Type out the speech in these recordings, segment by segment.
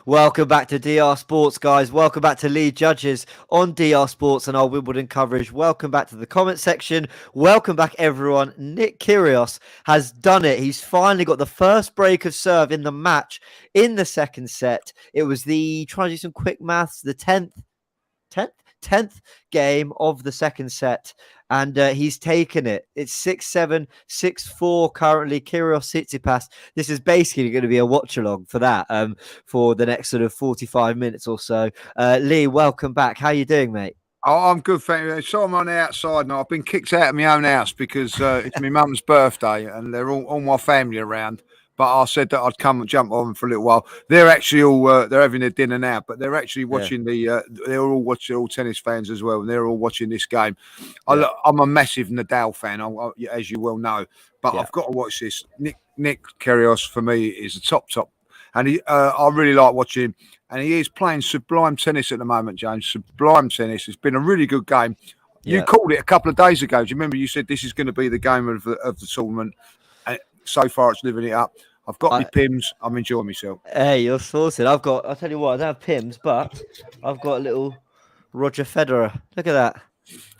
Welcome back to DR Sports, guys. Welcome back to Lead Judges on DR Sports and our Wimbledon coverage. Welcome back to the comment section. Welcome back, everyone. Nick Kyrgios has done it. He's finally got the first break of serve in the match in the second set. It was trying to do some quick maths, the 10th game of the second set, and he's taken it. It's 6-7, 6-4 currently. Kyrgios Tsitsipas. This is basically going to be a watch along for that for the next sort of 45 minutes or so. Lee, welcome back. How you doing, mate? Oh, I'm good, thank you. So I'm on the outside now. I've been kicked out of my own house because it's my mum's birthday and they're all my family around. But I said that I'd come and jump on for a little while. They're actually all they're having their dinner now, but they're actually watching they're all watching, all tennis fans as well, and they're all watching this game. Yeah. I'm a massive Nadal fan, as you well know, but I've got to watch this. Nick Kyrgios for me is a top, and I really like watching him. And he is playing sublime tennis at the moment, James. Sublime tennis. It's been a really good game. You called it a couple of days ago. Do you remember you said this is going to be the game of the tournament? And so far, it's living it up. I've got my Pims. I'm enjoying myself. Hey, you're sorted. I'll tell you what, I don't have Pims, but I've got a little Roger Federer. Look at that.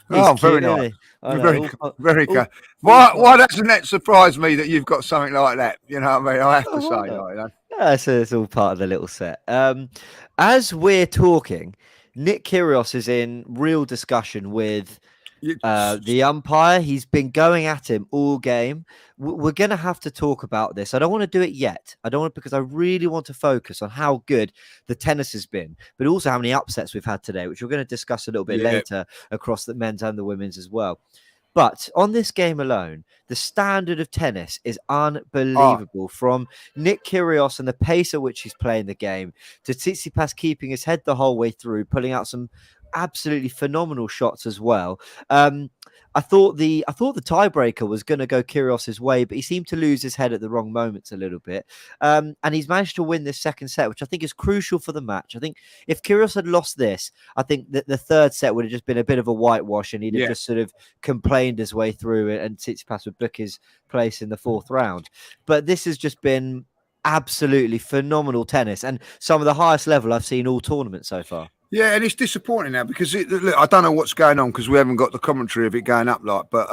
He's very nice. Very good. Why doesn't that surprise me that you've got something like that? You know what I mean? I have to say, Yeah, so it's all part of the little set. As we're talking, Nick Kyrgios is in real discussion with the umpire. He's been going at him all game. We're going to have to talk about this. I don't want to do it yet. I don't want because I really want to focus on how good the tennis has been, but also how many upsets we've had today, which we're going to discuss a little bit later across the men's and the women's as well. But on this game alone, the standard of tennis is unbelievable. From Nick Kyrgios and the pace at which he's playing the game to Tsitsipas keeping his head the whole way through, pulling out some absolutely phenomenal shots as well. I thought the tiebreaker was going to go Kyrgios's way, but he seemed to lose his head at the wrong moments a little bit. And he's managed to win this second set, which I think is crucial for the match. I think if Kyrgios had lost this, I think that the third set would have just been a bit of a whitewash, and he'd have just sort of complained his way through it, and Tsitsipas would book his place in the fourth round. But this has just been absolutely phenomenal tennis, and some of the highest level I've seen all tournament so far. Yeah, and it's disappointing now because look, I don't know what's going on because we haven't got the commentary of it going up but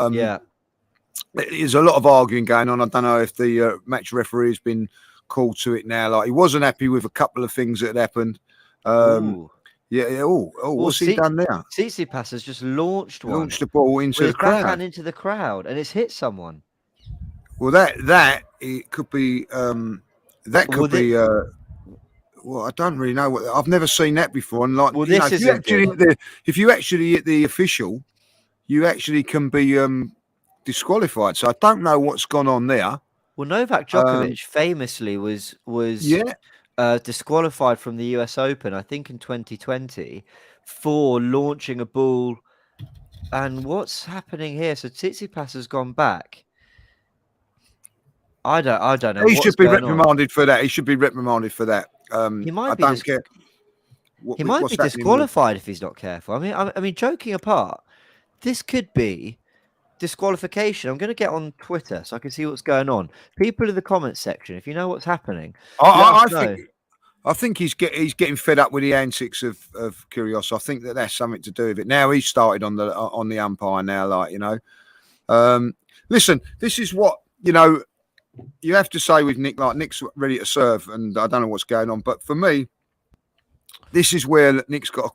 there's a lot of arguing going on. I don't know if the match referee has been called to it now. Like he wasn't happy with a couple of things that had happened. What's he done now? Tsitsipas has just launched the ball into the crowd. Backhand into the crowd, and it's hit someone. Well, that it could be well, I don't really know I've never seen that before. And like, if you actually hit the official, you actually can be disqualified. So I don't know what's gone on there. Well, Novak Djokovic famously was disqualified from the US Open, I think in 2020, for launching a ball. And what's happening here? So Tsitsipas has gone back. I don't know. He should be reprimanded for that. He should be reprimanded for that. He might be. He might be disqualified if he's not careful. I mean, joking apart, this could be disqualification. I'm going to get on Twitter so I can see what's going on. People in the comments section, if you know what's happening, I think he's getting fed up with the antics of Kyrious. I think that's something to do with it. Now he's started on the umpire now, like, you know. Listen, this is what, you know, you have to say with Nick, like Nick's ready to serve, and I don't know what's going on, but for me, this is where Nick's got to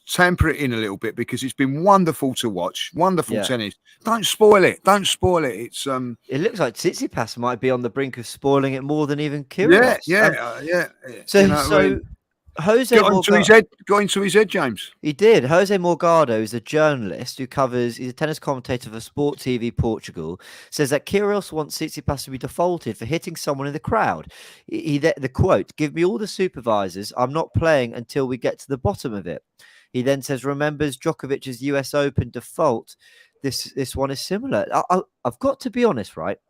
tamper it in a little bit because it's been wonderful to watch, wonderful tennis. Don't spoil it. It's it looks like Tsitsipas might be on the brink of spoiling it more than even Kyrious. So, you know, so Jose got into his head, James. He did. Jose Morgado is a journalist who he's a tennis commentator for Sport TV Portugal, says that Kyrios wants Tsitsipas to be defaulted for hitting someone in the crowd. The quote, "Give me all the supervisors. I'm not playing until we get to the bottom of it." He then says, remembers Djokovic's US Open default. This one is similar. I've got to be honest, right?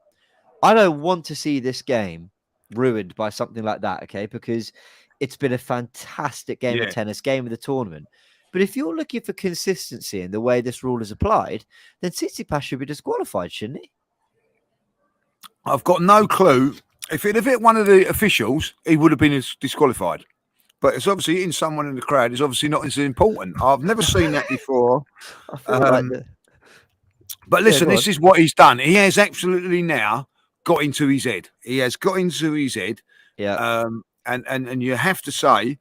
I don't want to see this game ruined by something like that, okay? Because it's been a fantastic game of tennis, game of the tournament. But if you're looking for consistency in the way this rule is applied, then Tsitsipas should be disqualified, shouldn't he? I've got no clue If it had hit one of the officials, he would have been disqualified. But it's obviously hitting someone in the crowd is obviously not as important. I've never seen that before. I feel like But listen, this is what he's done. He has absolutely now got into his head. He has got into his head. Yeah. And you have to say,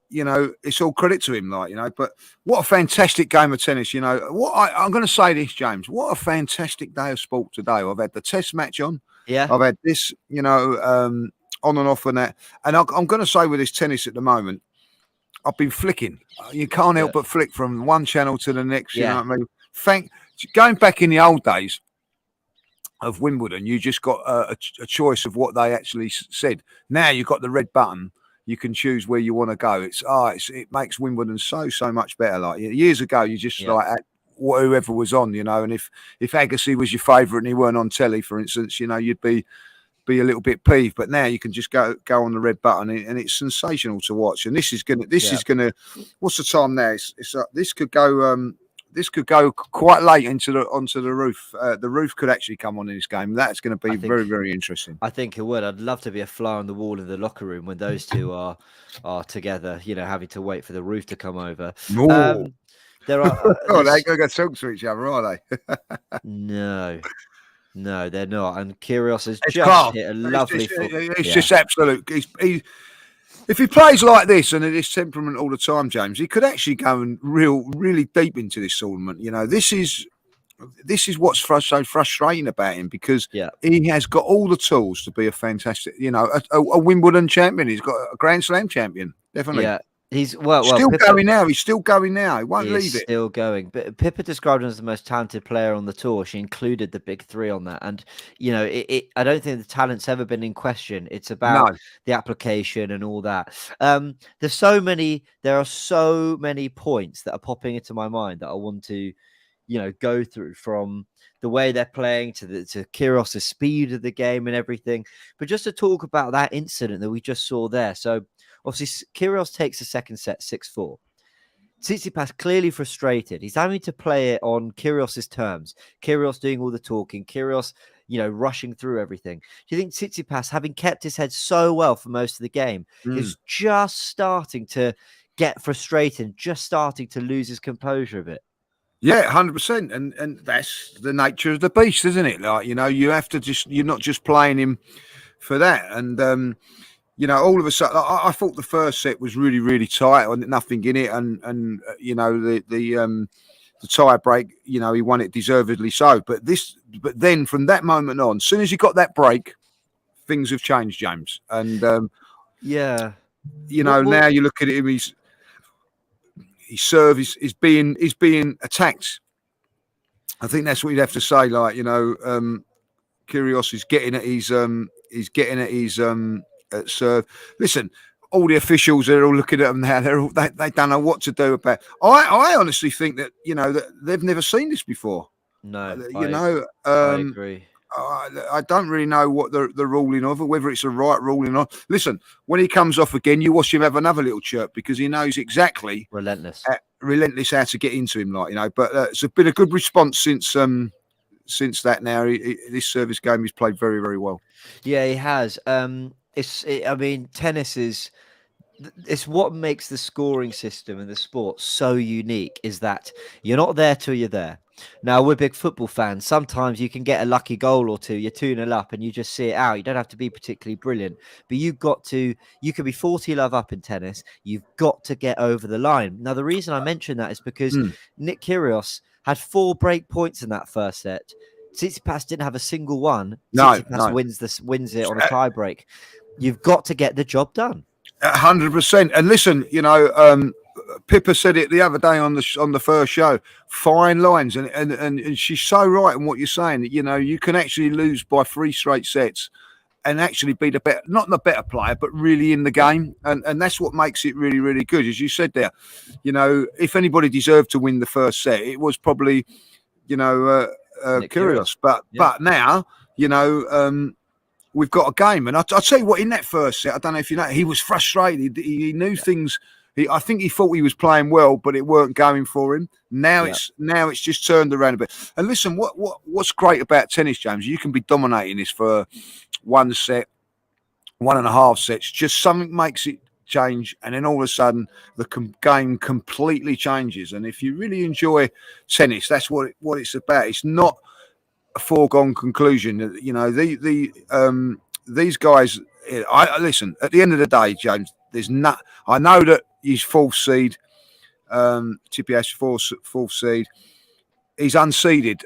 you know, it's all credit to him, like, you know. But what a fantastic game of tennis, you know. I'm going to say this, James. What a fantastic day of sport today. I've had the test match on. Yeah. I've had this, you know, on and off and that. And I'm going to say with this tennis at the moment, I've been flicking. You can't help but flick from one channel to the next. You know what I mean? Going back in the old days of Wimbledon, you just got a choice of what they actually said. Now you've got the red button. You can choose where you want to go. It makes Wimbledon so much better. Like years ago, you just like at whoever was on, you know. And if Agassi was your favourite and he weren't on telly, for instance, you know, you'd be a little bit peeved. But now you can just go on the red button, and it's sensational to watch. And this is gonna. What's the time now? This could go. This could go quite late onto the roof. The roof could actually come on in this game. That's going to be very, very interesting. I think it would. I'd love to be a fly on the wall in the locker room when those two are together. You know, having to wait for the roof to come over. There are. Oh, they go talk to each other, are they? No, they're not. And Kyrious has it's just calm. hit a lovely. It's just absolute. If he plays like this and at this temperament all the time, James, he could actually go and really deep into this tournament. You know, this is what's so frustrating about him, because he has got all the tools to be a fantastic, you know, a Wimbledon champion. He's got a Grand Slam champion, definitely. Yeah. He's still going now. He's still going now. He won't leave it. Still going. But Pippa described him as the most talented player on the tour. She included the big three on that. And, you know, I don't think the talent's ever been in question. It's about the application and all that. There are so many points that are popping into my mind that I want to, you know, go through, from the way they're playing to Kyrgios' speed of the game and everything. But just to talk about that incident that we just saw there. So, obviously, Kyrios takes the second set 6-4. Tsitsipas clearly frustrated. He's having to play it on Kyrgios' terms. Kyrgios doing all the talking. Kyrgios, you know, rushing through everything. Do you think Tsitsipas, having kept his head so well for most of the game, is just starting to get frustrated, just starting to lose his composure a bit? Yeah, 100%. And that's the nature of the beast, isn't it? Like, you know, you're not just playing him for that. And, you know, all of a sudden, I thought the first set was really, really tight, and nothing in it, and you know, the tie break, you know, he won it deservedly so. But then from that moment on, as soon as he got that break, things have changed, James. And you know, now you look at him, his serve is being attacked. I think that's what you'd have to say. Like, you know, Kyrios is getting at his serve. Listen, all the officials are all looking at them now. They don't know what to do about. I honestly think that, you know, that they've never seen this before. No, I agree. I don't really know what the ruling of it, whether it's the right ruling or. Listen, when he comes off again, you watch him have another little chirp, because he knows exactly relentless how to get into him, like, you know. But it's been a good response since that. Now this service game he's played very, very well. Yeah, he has. I mean, tennis it's what makes the scoring system in the sport so unique, is that you're not there till you're there. Now, we're big football fans. Sometimes you can get a lucky goal or two, you're 2-0 up, and you just see it out. You don't have to be particularly brilliant, but you could be 40-love up in tennis. You've got to get over the line. Now, the reason I mention that is because Nick Kyrgios had 4 break points in that first set. Tsitsipas didn't have a single one. Tsitsipas wins it on a tie break. You've got to get the job done. 100%. And listen, you know, Pippa said it the other day on the first show. Fine lines, and she's so right in what you're saying. You know, you can actually lose by 3 straight sets and actually be not the better player, but really in the game. And that's what makes it really, really good. As you said there, you know, if anybody deserved to win the first set, it was probably, you know, Kyrious. But now, you know, we've got a game. And I'll tell you what, in that first set, I don't know if you know, he was frustrated. He knew things. I think he thought he was playing well, but it weren't going for him. Now it's just turned around a bit. And listen, what's great about tennis, James? You can be dominating this for 1 set, 1.5 sets, just something makes it change, and then all of a sudden the game completely changes. And if you really enjoy tennis, that's what it's about. It's not a foregone conclusion. You know, these guys. I listen. At the end of the day, James, there's not. I know that he's fourth seed. Tsitsipas fourth seed. He's unseeded.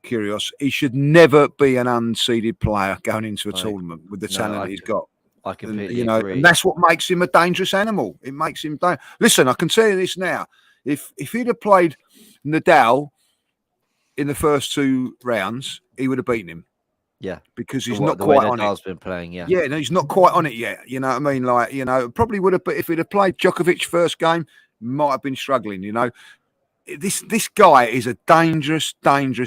Kyrgios. He should never be an unseeded player going into a tournament with the talent he's got. I completely agree. And that's what makes him a dangerous animal. It makes him listen. I can tell you this now. If he'd have played Nadal in the first 2 rounds, he would have beaten him. Yeah, because he's not quite on it. Nadal's been playing. Yeah, no, he's not quite on it yet. You know what I mean? Like, you know, probably would have. But if he'd have played Djokovic first game, might have been struggling. You know. This guy is a dangerous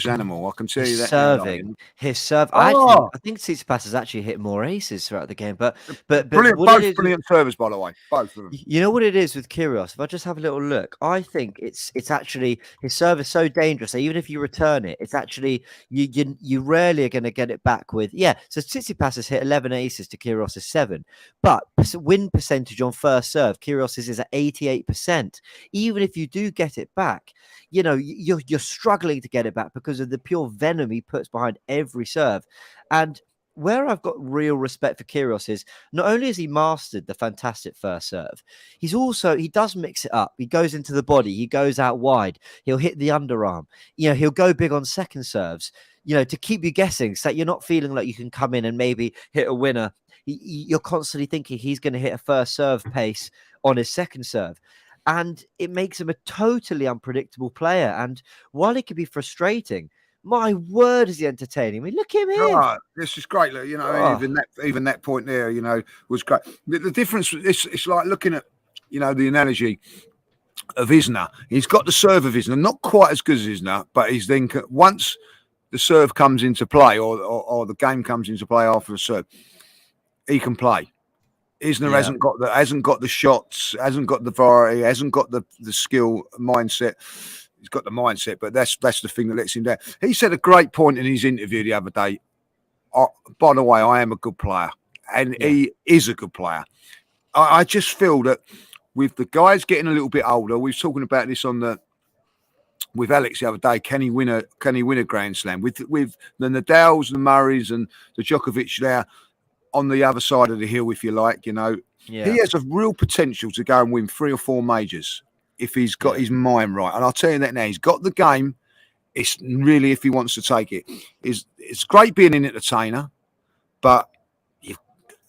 animal. I can tell you that. His serve. I think Tsitsipas has actually hit more aces throughout the game. But brilliant, both brilliant servers, by the way, both of them. You know what it is with Kyrgios? If I just have a little look, I think it's actually his serve is so dangerous that even if you return it, it's actually you rarely are going to get it back with. Yeah, so Tsitsipas has hit 11 aces to Kyrgios' 7, but win percentage on first serve, Kyrgios is at 88%. Even if you do get it back, you know, you're struggling to get it back because of the pure venom he puts behind every serve. And where I've got real respect for Kyrgios is not only has he mastered the fantastic first serve, he does mix it up. He goes into the body, he goes out wide, he'll hit the underarm, you know, he'll go big on second serves, you know, to keep you guessing so that you're not feeling like you can come in and maybe hit a winner. You're constantly thinking he's going to hit a first serve pace on his second serve. And it makes him a totally unpredictable player. And while it can be frustrating, my word, is he entertaining? I mean, look at him here. Oh, this is great. Look, you know, even that point there, you know, was great. The difference, it's like looking at, you know, the analogy of Isner. He's got the serve of Isner, not quite as good as Isner, but he's then, once the serve comes into play or the game comes into play after the serve, he can play. Isner hasn't got the shots, hasn't got the variety, hasn't got the skill mindset. He's got the mindset, but that's the thing that lets him down. He said a great point in his interview the other day. By the way, I am a good player, and he is a good player. I just feel that with the guys getting a little bit older, we were talking about this with Alex the other day. Can he win a Grand Slam with the Nadals, the Murrays, and the Djokovic there on the other side of the hill, if you like? You know, he has a real potential to go and win 3 or 4 majors if he's got his mind right. And I'll tell you that now, he's got the game. It's really, if he wants to take it, it's great being an entertainer, but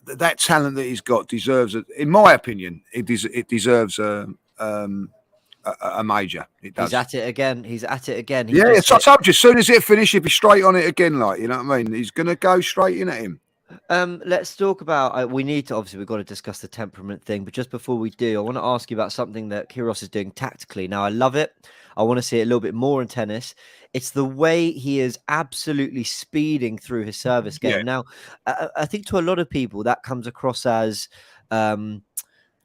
that talent that he's got deserves, in my opinion, it deserves a major. It does. He's at it again. So I told you, as soon as it finishes, he'll be straight on it again. Like, you know what I mean? He's going to go straight in at him. Let's talk about, we've got to discuss the temperament thing, but just before we do, I want to ask you about something that Kyrgios is doing tactically. Now, I love it. I want to see it a little bit more in tennis. It's the way he is absolutely speeding through his service game. Now, I think to a lot of people that comes across as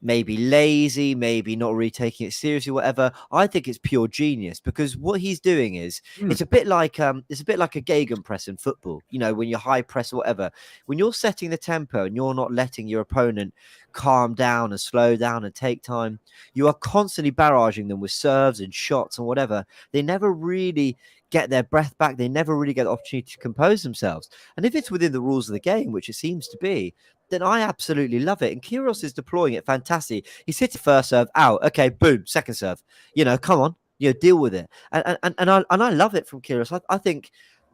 maybe lazy, maybe not really taking it seriously, whatever. I think it's pure genius, because what he's doing is it's a bit like a gegenpress in football. You know, when you're high press or whatever, when you're setting the tempo and you're not letting your opponent calm down and slow down and take time, you are constantly barraging them with serves and shots and whatever. They never really get their breath back. They never really get the opportunity to compose themselves. And if it's within the rules of the game, which it seems to be, then I absolutely love it. And Kyrgios is deploying it fantastic. He's hitting first serve out. Okay, boom, second serve. You know, come on, you know, deal with it. And I love it from Kyrgios. I think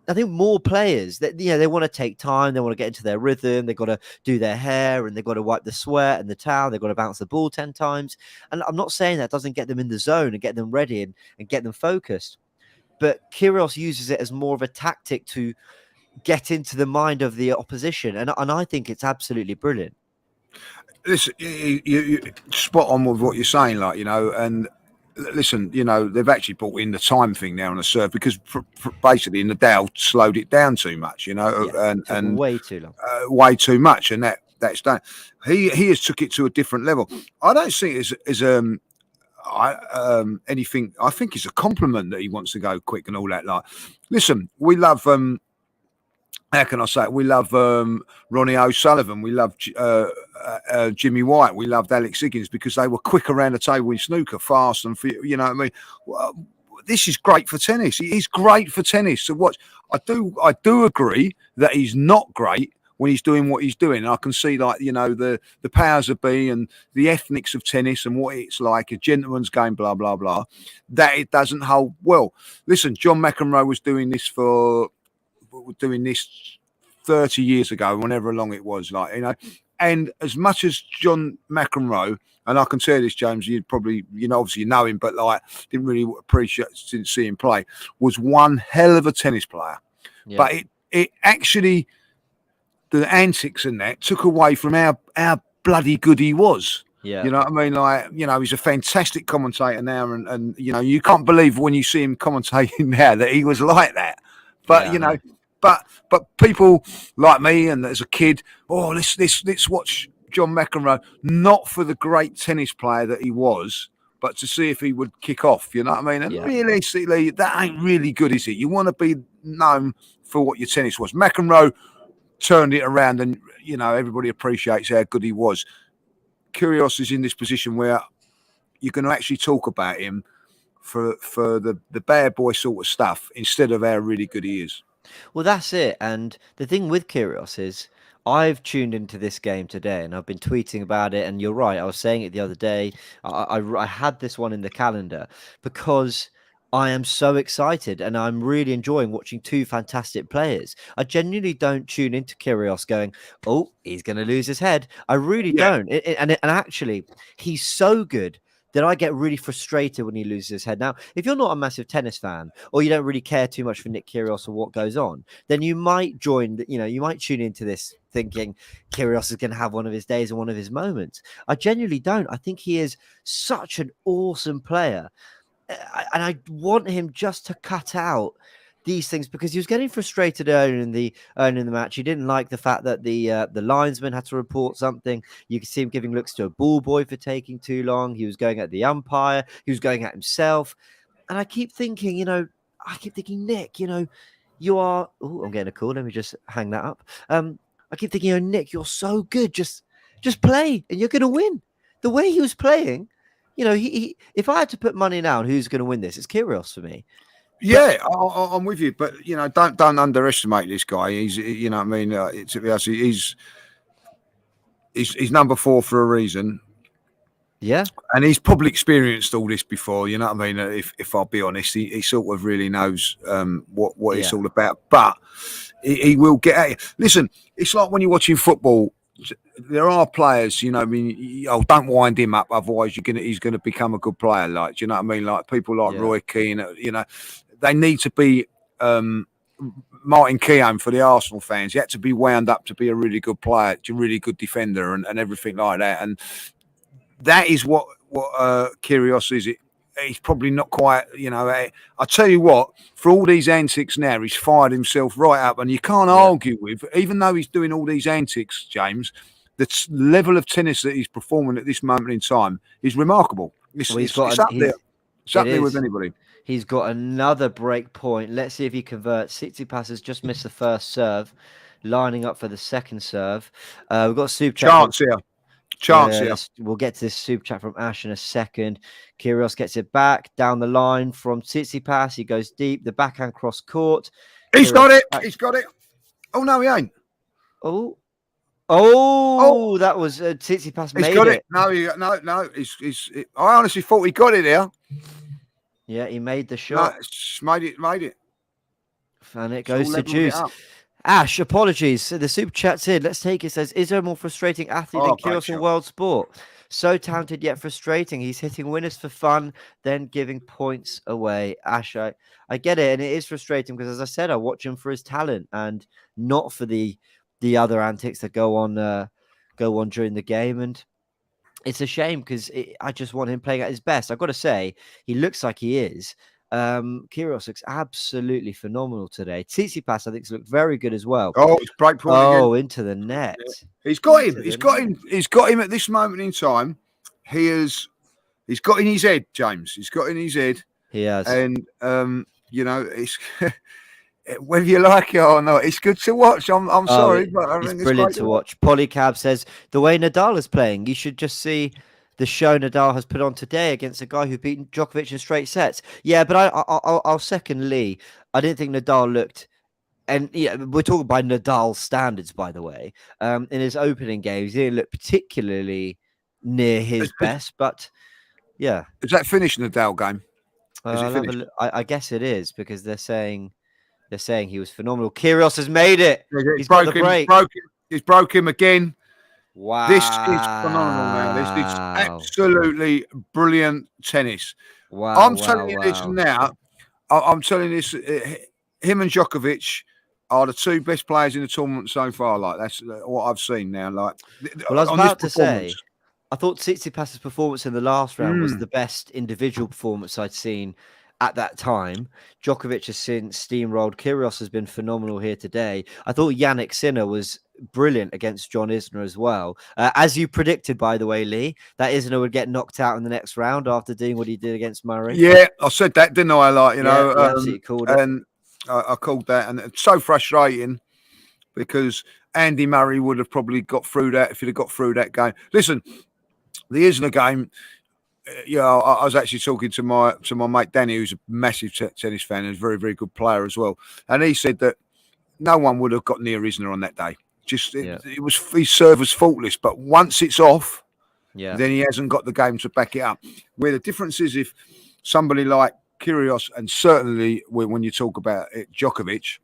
more players that, you know, they want to take time, they want to get into their rhythm, they've got to do their hair, and they've got to wipe the sweat and the towel, they've got to bounce the ball 10 times. And I'm not saying that doesn't get them in the zone and get them ready and get them focused. But Kyrgios uses it as more of a tactic to get into the mind of the opposition, and I think it's absolutely brilliant. Listen, you spot on with what you're saying, like, you know, and listen, you know, they've actually brought in the time thing now on the serve, because basically Nadal slowed it down too much, you know, and way too long, way too much, and that's done. He has took it to a different level. I don't see it as anything. I think it's a compliment that he wants to go quick and all that. Like, listen, we love how can I say it? We love Ronnie O'Sullivan. We love Jimmy White. We loved Alex Higgins because they were quick around the table in snooker, fast and you know what I mean. Well, this is great for tennis. He's great for tennis to watch. I do agree that he's not great when he's doing what he's doing. And I can see, like, you know, the powers that be and the ethnics of tennis and what it's like, a gentleman's game, blah blah blah. That it doesn't hold well. Listen, John McEnroe was doing this 30 years ago, whenever long it was, like, you know. And as much as John McEnroe, and I can tell you this, James, you'd probably, you know, obviously you know him, but like didn't really didn't see him play, was one hell of a tennis player. Yeah. But it actually, the antics and that took away from how bloody good he was. Yeah. You know what I mean? Like, you know, he's a fantastic commentator now, and you know, you can't believe when you see him commentating now that he was like that. But yeah, you know. But people like me, and as a kid, let's watch John McEnroe, not for the great tennis player that he was, but to see if he would kick off. You know what I mean? And realistically, that ain't really good, is it? You want to be known for what your tennis was. McEnroe turned it around, and you know, everybody appreciates how good he was. Kyrgios is in this position where you're going to actually talk about him for the bad boy sort of stuff instead of how really good he is. Well, that's it. And the thing with Kyrious is I've tuned into this game today and I've been tweeting about it. And you're right. I was saying it the other day. I had this one in the calendar because I am so excited and I'm really enjoying watching two fantastic players. I genuinely don't tune into Kyrious going, oh, he's going to lose his head. I really don't. And actually, he's so good that I get really frustrated when he loses his head. Now, if you're not a massive tennis fan or you don't really care too much for Nick Kyrgios or what goes on, then you might you might tune into this thinking Kyrgios is going to have one of his days and one of his moments. I genuinely don't. I think he is such an awesome player. And I want him just to cut out these things because he was getting frustrated earlier in the match. He didn't like the fact that the linesman had to report something. You could see him giving looks to a ball boy for taking too long. He was going at the umpire. He was going at himself. And I keep thinking, Nick, you are. Oh, I'm getting a call. Let me just hang that up. I keep thinking, Nick, you're so good. Just play, and you're going to win. The way he was playing, he if I had to put money down, who's going to win this? It's Kyrios for me. Yeah, I'm with you, but don't underestimate this guy. He's, what I mean, he's number 4 for a reason. Yeah, and he's probably experienced all this before. You know what I mean? If I'll be honest, he sort of really knows what it's all about. But he will get at you. Listen, it's like when you're watching football. There are players, don't wind him up, otherwise he's gonna become a good player. Like, do you know what I mean? Like people like Roy Keane, they need to be Martin Keown for the Arsenal fans. He had to be wound up to be a really good player, a really good defender, and everything like that. And that is what Kyrgios is. He's probably not quite, I tell you what, for all these antics now, he's fired himself right up, and you can't argue with, even though he's doing all these antics, James, the level of tennis that he's performing at this moment in time is remarkable. It's up there. It's up there with anybody. He's got another break point. Let's see if he converts. Tsitsipas has just missed the first serve, lining up for the second serve. We've got a super chance here. We'll get to this super chat from Ash in a second. Kyrgios gets it back down the line from Tsitsipas. He goes deep. The backhand cross court. He's got it. He's got it. Oh no, he ain't. Oh, that was Tsitsipas made it. No. I honestly thought he got it there. Yeah, he made the shot. No, made it. And it goes to Juice. Ash, apologies. The super chat's in. Let's take it. Says, is there a more frustrating athlete than Kyrgios in world sport? So talented yet frustrating. He's hitting winners for fun, then giving points away. Ash, I get it, and it is frustrating because, as I said, I watch him for his talent and not for the other antics that go on during the game. And it's a shame because I just want him playing at his best. I've got to say, he looks like he is. Kyrgios looks absolutely phenomenal today. Tsitsipas, I think, has looked very good as well. Oh, it's break point again. Into the net. Yeah. He's got him. He's got him at this moment in time. He's got in his head, James. He's got in his head. He has. And it's whether you like it or not, it's good to watch. I'm sorry, but I It's think it's brilliant great to watch. Polycab says the way Nadal is playing, you should just see the show Nadal has put on today against a guy who beat Djokovic in straight sets. Yeah, but I'll second Lee. I didn't think Nadal looked, and yeah, we're talking by Nadal standards, by the way. In his opening games, he didn't look particularly near his best, but yeah. Is that finished in the Nadal game? Is it I'll have a finished? look. I guess it is because they're saying he was phenomenal. Kyrgios has made it. He's got the break. He's broke him again. Wow. This is phenomenal now. This is absolutely brilliant tennis. Wow. I'm telling you this now. I'm telling you this. Him and Djokovic are the two best players in the tournament so far. Like, that's what I've seen now. Like, well, I was about to say, I thought Tsitsipas's performance in the last round was the best individual performance I'd seen at that time. Djokovic has since steamrolled. Kyrious has been phenomenal here today. I thought Yannick Sinner was brilliant against John Isner as well. As you predicted, by the way, Lee, that Isner would get knocked out in the next round after doing what he did against Murray. Yeah, I said that, didn't I? Like, you know, absolutely called it. And I called that, and it's so frustrating because Andy Murray would have probably got through that if he'd have got through that game. Listen, the Isner game. Yeah, I was actually talking to my mate Danny, who's a massive tennis fan and a very, very good player as well. And he said that no one would have got near Isner on that day. Just his serve was faultless, but once it's off, then he hasn't got the game to back it up. Where the difference is, if somebody like Kyrious, and certainly when you talk about it, Djokovic,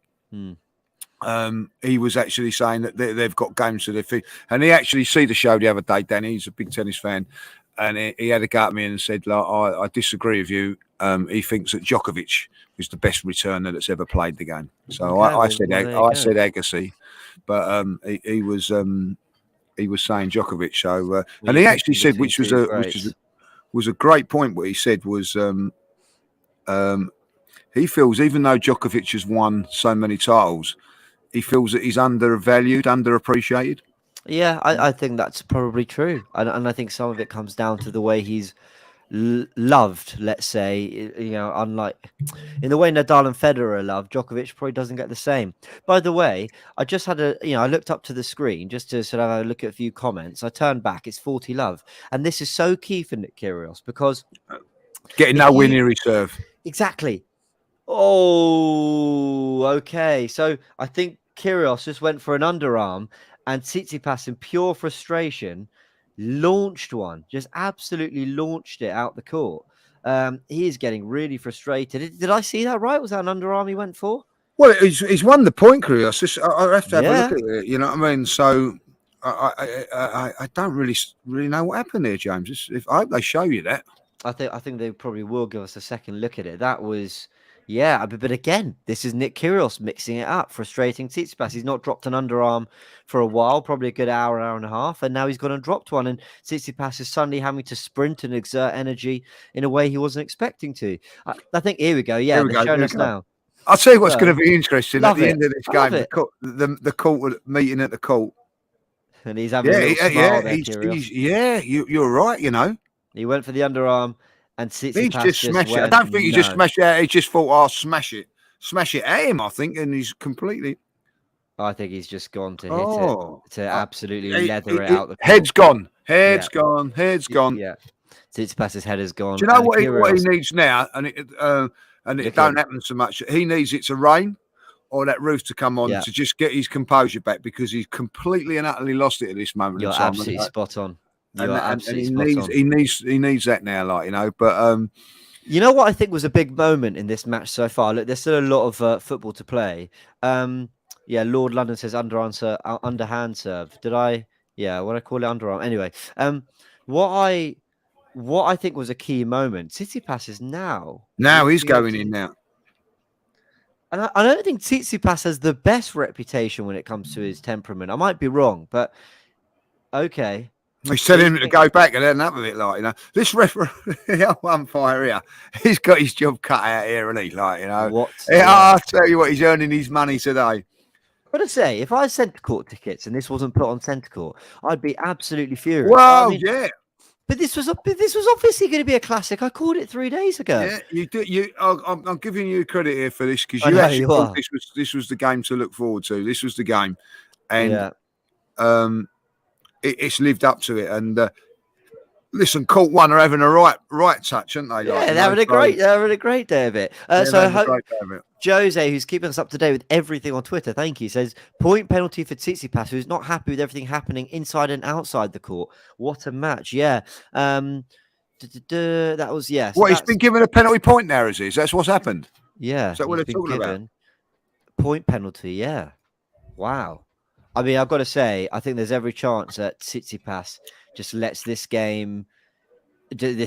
he was actually saying that they've got games to their feet. And he actually see the show the other day, Danny. He's a big tennis fan. And he had a go at me and said, like, I disagree with you. He thinks that Djokovic is the best returner that's ever played the game. So I said Agassi, but he was saying Djokovic. So and he actually said, which was a great point. What he said was he feels, even though Djokovic has won so many titles, he feels that he's undervalued, underappreciated. Yeah, I think that's probably true. And I think some of it comes down to the way he's loved, let's say, you know, unlike in the way Nadal and Federer are loved, Djokovic probably doesn't get the same. By the way, I just had I looked up to the screen just to sort of have a look at a few comments. I turned back, it's 40 love. And this is so key for Nick Kyrgios because getting nowhere near his serve. Exactly. Oh, okay. So I think Kyrgios just went for an underarm. And Tsitsipas, in pure frustration, launched one, just absolutely launched it out the court. He is getting really frustrated. Did I see that right? Was that an underarm he went for? Well, he's won the point, Kyrious. I have to have a look at it. You know what I mean? So I don't really know what happened there, James. I hope they show you that. I think they probably will give us a second look at it. That was. Yeah, but again, this is Nick Kyrgios mixing it up, frustrating Tsitsipas. He's not dropped an underarm for a while, probably a good hour and a half, and now he's gone and dropped one. And Tsitsipas is suddenly having to sprint and exert energy in a way he wasn't expecting to. I think here we go. Yeah, they're showing us now. I'll tell you what's going to be interesting at the end of this game. The court meeting at the court, and he's having a little smile there, Kyrgios. You're right. You know, he went for the underarm. And he's just smashed it. I don't think he just smashed it. He just thought, "I'll smash it at him." I think, and he's completely. I think he's just gone to hit it to absolutely leather it out. Head's gone. Head's gone. Yeah, Tsitsipas's head is gone. Do you know what he needs now? And it don't happen so much. He needs it to rain or that roof to come on to just get his composure back, because he's completely and utterly lost it at this moment. You're absolutely spot on. And he needs that now, like, you know. But you know what I think was a big moment in this match so far. Look, there's still a lot of football to play. Lord London says underhand serve. Did I? Yeah, what I call it, underarm. Anyway, what I think was a key moment. Tsitsipas is now he's going in now. And I don't think Tsitsipas has the best reputation when it comes to his temperament. I might be wrong, but okay. He's telling him to go back and end up with it, like, you know. This referee, umpire here, he's got his job cut out here, and he, like, you know. What? I'll tell you what, he's earning his money today. I've got to say, if I had centre court tickets and this wasn't put on centre court, I'd be absolutely furious. Well, But this was obviously going to be a classic. I called it 3 days ago. Yeah, you do. I'm giving you credit here for this because I you know actually you thought are. this was the game to look forward to. This was the game, and Yeah. it's lived up to it. And listen, Court One are having a right touch, aren't they? Yeah, they're having a great day of it. So I hope Jose, who's keeping us up to date with everything on Twitter, thank you, says point penalty for Tsitsipas, who's not happy with everything happening inside and outside the court. What a match! Yeah. That was What, he's been given a penalty point now, is he? That's what's happened. Yeah, is that what they're talking about? Point penalty. Yeah. Wow. I mean, I've got to say, I think there's every chance that Tsitsipas just lets this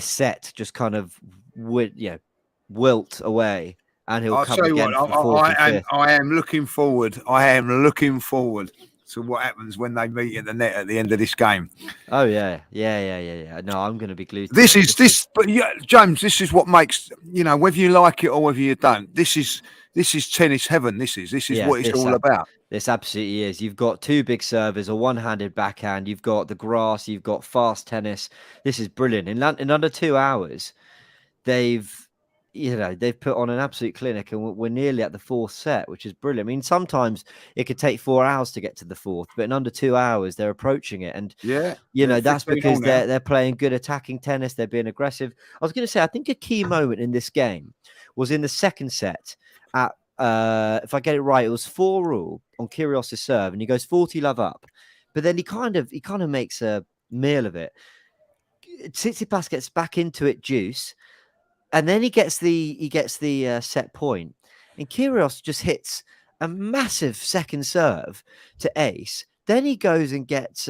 set, just kind of wilt away, and he'll come again for the fourth and fifth. I am looking forward. I am looking forward to what happens when they meet at the net at the end of this game. Oh yeah. No, I'm going to be glued. But yeah, James, this is what makes, whether you like it or whether you don't. This is tennis heaven. This is what it's all about. This absolutely is. You've got two big servers, a one-handed backhand. You've got the grass. You've got fast tennis. This is brilliant. In under 2 hours, they've put on an absolute clinic, and we're nearly at the fourth set, which is brilliant. I mean, sometimes it could take 4 hours to get to the fourth, but in under 2 hours, they're approaching it. And that's because they're playing good attacking tennis. They're being aggressive. I was going to say, I think a key moment in this game was in the second set at. If I get it right, it was 4-all on Kyrgios' serve, and he goes 40-love up, but then he kind of makes a meal of it. Tsitsipas gets back into it, juice, and then he gets the set point, and Kyrious just hits a massive second serve to ace. Then he goes and gets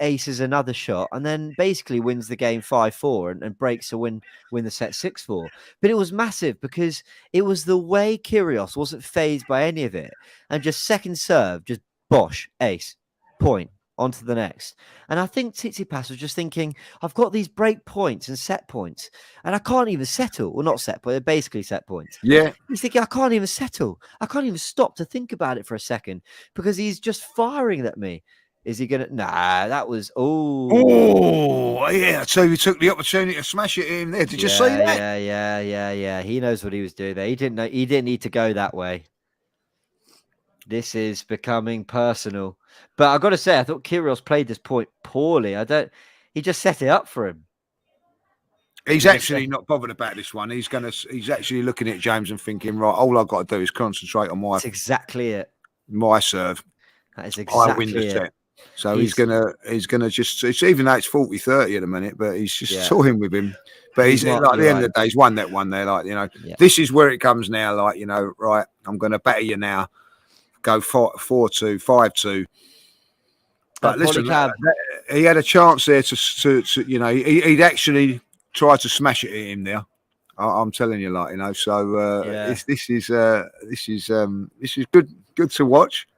aces another shot, and then basically wins the game 5-4 and breaks a win the set 6-4. But it was massive because it was the way Kyrious wasn't phased by any of it, and just second serve, just bosh, ace, point, on to the next. And I think Tsitsipas was just thinking, I've got these break points and set points, and I can't even settle. Well, not set points, they're basically set points. Yeah. He's thinking, I can't even settle. I can't even stop to think about it for a second because he's just firing at me. Is he going to? Nah, that was... Oh, yeah. So he took the opportunity to smash it in there. Did you see that? Yeah. He knows what he was doing there. He didn't need to go that way. This is becoming personal. But I've got to say, I thought Kyrios played this point poorly. He just set it up for him. He's actually not bothered about this one. He's actually looking at James and thinking, right, all I've got to do is concentrate on That's exactly it. My serve. That is exactly I win the it. set. So he's gonna just, it's even though it's 40-30 at the minute, but he's just toying with him. But he's like, at the end of the day, he's won that one there. Like, this is where it comes now. Like, right, I'm gonna batter you now. Go 4-2, 5-2. But listen, he had a chance there to he'd actually tried to smash it at him there. I'm telling you, like, So this is good to watch.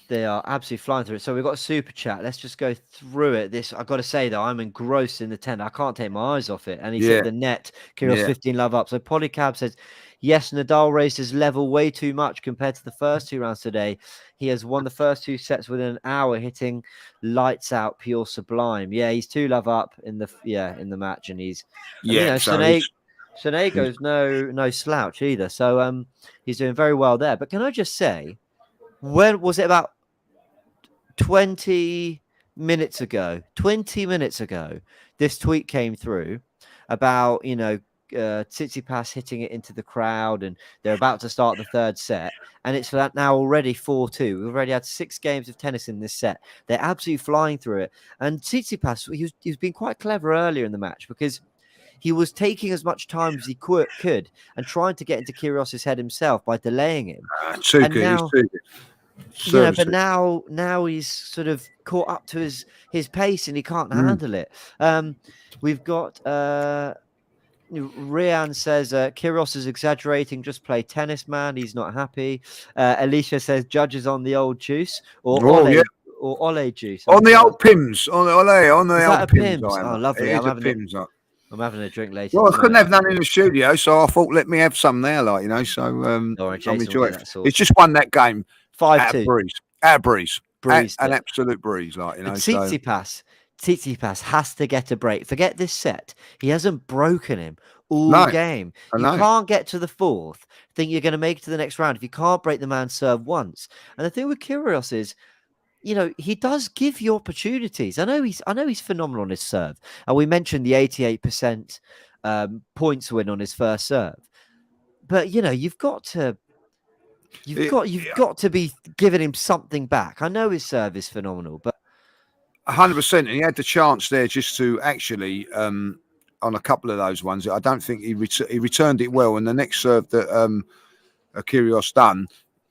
They are absolutely flying through it. So we've got a super chat. Let's just go through it. I've got to say, though, I'm engrossed in the 10. I can't take my eyes off it. And he said the net, Kyrgios 15-love up. So Polycab says, yes, Nadal raised his level way too much compared to the first 2 rounds today. He has won the first 2 sets within an hour, hitting lights out, pure sublime. Yeah, he's 2-love up in the match, and he's Sonego's no slouch either. So he's doing very well there. But can I just say, when was it about 20 minutes ago, this tweet came through about, Tsitsipas hitting it into the crowd, and they're about to start the third set, and it's now already 4-2. We've already had 6 games of tennis in this set. They're absolutely flying through it. And Tsitsipas, he's been quite clever earlier in the match because he was taking as much time as he could and trying to get into Kyrgios' head himself by delaying him. He's too good. Yeah, but now he's sort of caught up to his pace and he can't handle it. We've got Rian says Kyrgios is exaggerating. Just play tennis, man. He's not happy. Alicia says judges on the old juice or Ole juice on the old Pims on the old Pims. Oh, lovely. I'm having a drink later. Well, I couldn't have none in the studio, so I thought let me have some there, So right, I'm enjoying it. It's just won that game 5-2. At a breeze. An absolute breeze, Tsitsipas Tsitsipas has to get a break. Forget this set. He hasn't broken him all No, game. I You know. can't get to the fourth. Think you're going to make it to the next round if you can't break the man's serve once. And the thing with Kyrgios is, he does give you opportunities. I know he's phenomenal on his serve. And we mentioned the 88% points win on his first serve. But you've got to be giving him something back. I know his serve is phenomenal, but 100%. And he had the chance there just to actually, on a couple of those ones, I don't think he returned it well. And the next serve that Kyrious done,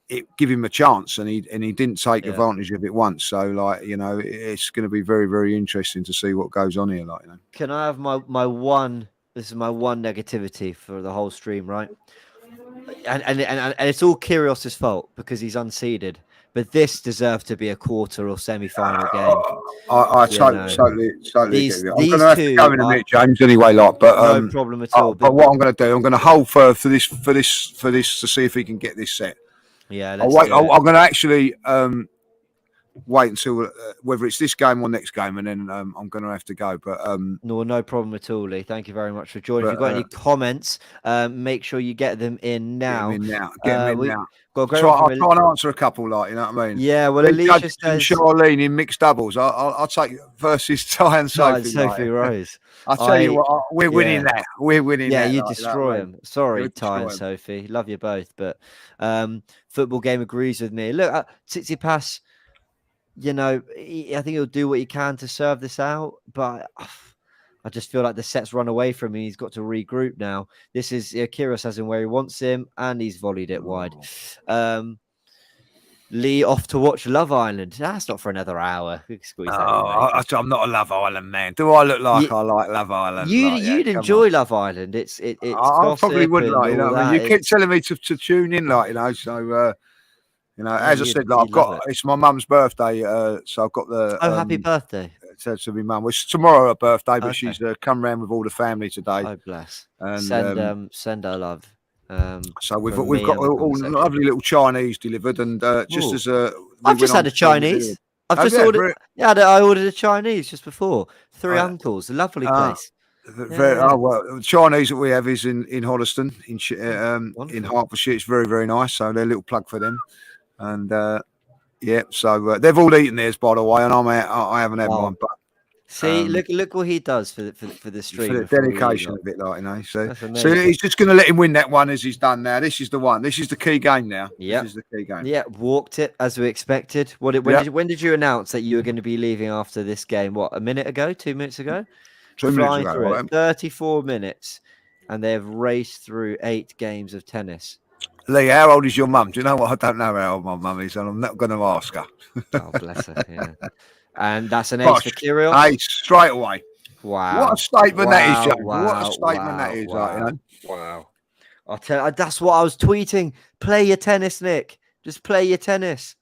it give him a chance, and he didn't take advantage of it once. So it's going to be very, very interesting to see what goes on here. Can I have my one? This is my one negativity for the whole stream, right? And it's all Kyrgios's fault because he's unseeded. But this deserved to be a quarter or semi-final game. I totally these get it. I'm going to have to go in a minute, James. Anyway, no problem at all. But what I'm going to do, I'm going to hold for this to see if he can get this set. Yeah, I'm going to actually wait until whether it's this game or next game, and then I'm going to have to go. But no problem at all, Lee. Thank you very much for joining. If you've got any comments, make sure you get them in now. Get them in now. I'll try and answer a couple, you know what I mean? Yeah, well, Alicia says Charlene in mixed doubles. I'll take versus Ty and Sophie. Sophie Rose. I'll tell you what, we're winning that. We're winning that. Yeah, you destroy them. Sorry, Ty and Sophie. Love you both, but Football Game agrees with me. Look, Tsitsipas, I think he'll do what he can to serve this out, but I just feel like the set's run away from him. He's got to regroup now. This is Kyrgios has him where he wants him, and he's volleyed it wide. Lee off to watch Love Island. That's not for another hour. I'm not a Love Island man. Do I look like I like Love Island? You'd enjoy Love Island. It's I probably wouldn't like. You keep telling me to tune in, so. As I said, it's my mum's birthday, so I've got the. Oh, happy birthday! To my mum. It's tomorrow her birthday, but she's come round with all the family today. Oh, bless! And send her love. So we've got all lovely little Chinese delivered, and just as I've just had a Chinese. I've just ordered. Yeah, I ordered a Chinese just before. Three Uncles, a lovely place. The Chinese that we have is in Hoddesdon, in Hertfordshire. It's very, very nice. So they're a little plug for them. And so they've all eaten theirs, by the way, and I haven't had mine. But see, look what he does for the stream, for the dedication of it, So he's just going to let him win that one as he's done now. This is the one. This is the key game now. Yeah, this is the key game. Yeah, walked it as we expected. When did you announce that you were going to be leaving after this game? What, a minute ago? 2 minutes ago? 2 minutes ago. 34 minutes, and they've raced through 8 games of tennis. Lee, how old is your mum? Do you know what? I don't know how old my mum is, and I'm not going to ask her. Oh, bless her. Yeah. And that's an ace for Kyrious. Ace, straight away. Wow. What a statement that is, James. What a statement that is. Wow. I'll tell you, that's what I was tweeting. Play your tennis, Nick. Just play your tennis.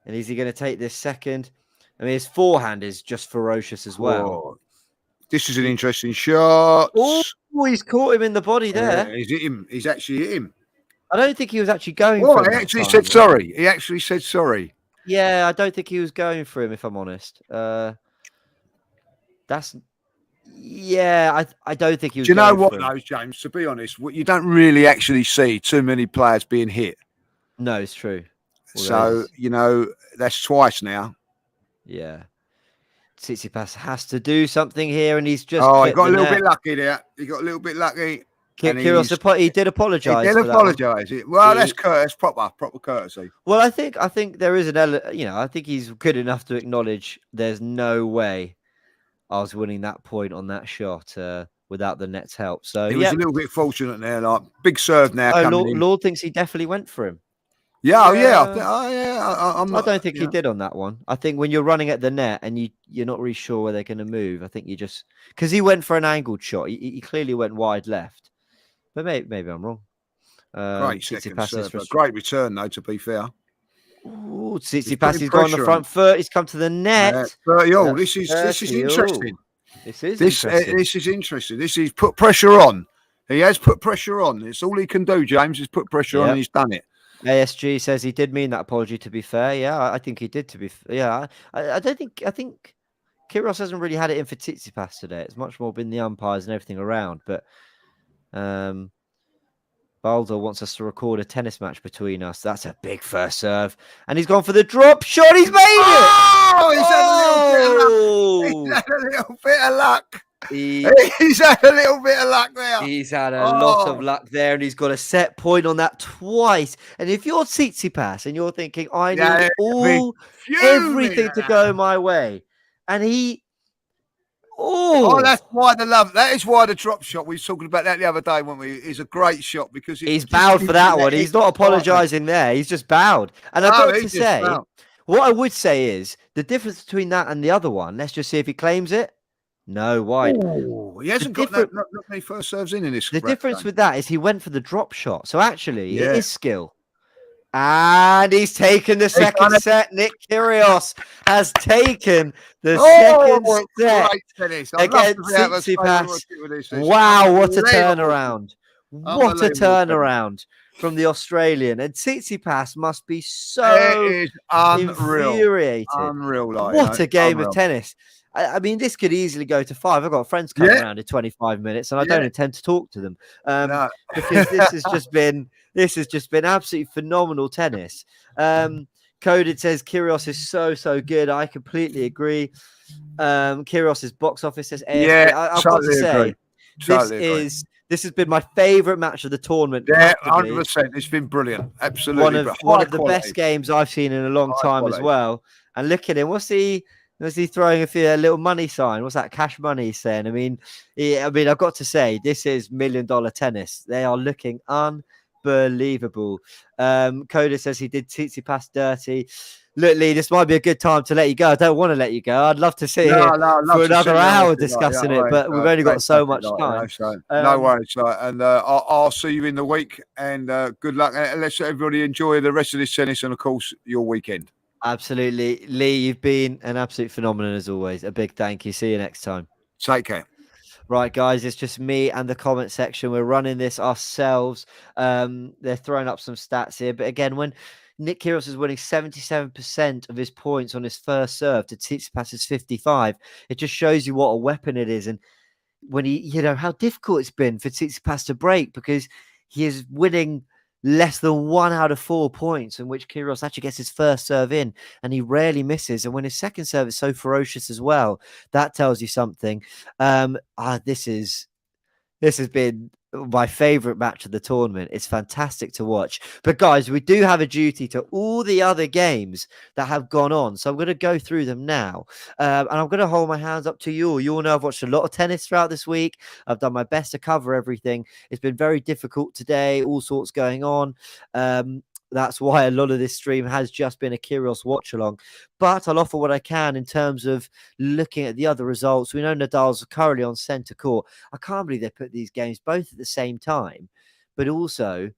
And is he going to take this second? I mean, his forehand is just ferocious as well. Whoa. This is an interesting shot. Oh, he's caught him in the body there. He's hit him. He's actually hit him. I don't think he was actually going for him. He actually said sorry. He actually said sorry. Yeah, I don't think he was going for him, if I'm honest. I don't think he was. Do you know what, though, James? To be honest, you don't really actually see too many players being hit. No, it's true. So, that's twice now. Yeah. Tsitsipas has to do something here, and he's just. Oh, he got a little bit lucky there. He got a little bit lucky. Kyrgios, he did apologise. He did apologise. Well, that's courteous, proper courtesy. Well, I think there is an element. I think he's good enough to acknowledge there's no way I was winning that point on that shot without the net's help. So he was a little bit fortunate there. Like big serve now. Lord thinks he definitely went for him. I don't think he did on that one. I think when you're running at the net and you're not really sure where they're going to move, I think you just because he went for an angled shot. He clearly went wide left, but maybe I'm wrong. Great second serve, great return though. To be fair, Tsitsipas has gone on the front foot. He's come to the net. 30 all. This is interesting. This is interesting. This is put pressure on. He has put pressure on. It's all he can do, James. Is put pressure on, and he's done it. ASG says he did mean that apology, to be fair. Yeah, I think he did, to be fair. Yeah, I don't think... I think Kyrgios hasn't really had it in for Tsitsipas today. It's much more been the umpires and everything around. But Baldo wants us to record a tennis match between us. That's a big first serve. And he's gone for the drop shot. He's made it! Oh, he's had a little bit of luck. He's had a little bit of luck there. He's had a lot of luck there, and he's got a set point on that twice. And if you're Tsitsipas and you're thinking, I need everything to go my way, and he... that's why that is why the drop shot, we were talking about that the other day, weren't we? Is a great shot because he's bowed for that one. He's not apologising there. He's just bowed. And I've got to say, what I would say is the difference between that and the other one. Let's just see if he claims it. No, wide. He hasn't got not many first serves in this. The difference with that is he went for the drop shot. So actually, it is skill. And he's taken the second set. Nick Kyrgios has taken the second set against Tsitsipas. Wow, what a turnaround. What a turnaround from the Australian. And Tsitsipas must be so infuriated. Unreal. What a game of tennis. I mean, this could easily go to 5. I've got friends coming around in 25 minutes, and I don't intend to talk to them because this has just been absolutely phenomenal tennis. Coded says Kyrios is so good. I completely agree. Kyrgios's box office says AFC. I've got to say, this has been my favourite match of the tournament. Yeah, 100%. It's been brilliant. Absolutely. One of the best games I've seen in a long time as well. And look at him. Was he throwing a little money sign? What's that? Cash money he's saying. I mean, I've got to say, this is $1 million tennis. They are looking unbelievable. Coda says he did Tsitsipas dirty. Look, Lee, this might be a good time to let you go. I don't want to let you go. I'd love to sit here for another hour discussing it, but we've only got so much time. No worries. And I'll see you in the week. And good luck. Let's everybody enjoy the rest of this tennis and, of course, your weekend. Absolutely. Lee, you've been an absolute phenomenon as always. A big thank you. See you next time. Take care. Right, guys, it's just me and the comment section. We're running this ourselves. They're throwing up some stats here. But again, when Nick Kyrgios is winning 77% of his points on his first serve to Tsitsipas' 55, it just shows you what a weapon it is. And when how difficult it's been for Tsitsipas to break, because he is winning less than 1 out of 4 points in which Kyrios actually gets his first serve in, and he rarely misses. And when his second serve is so ferocious as well, that tells you something. This has been my favorite match of the tournament. It's fantastic to watch. But guys, we do have a duty to all the other games that have gone on. So I'm going to go through them now. And I'm going to hold my hands up to you all. You all know I've watched a lot of tennis throughout this week. I've done my best to cover everything. It's been very difficult today. All sorts going on. That's why a lot of this stream has just been a Kyrios watch along. But I'll offer what I can in terms of looking at the other results. We know Nadal's currently on centre court. I can't believe they put these games both at the same time, but also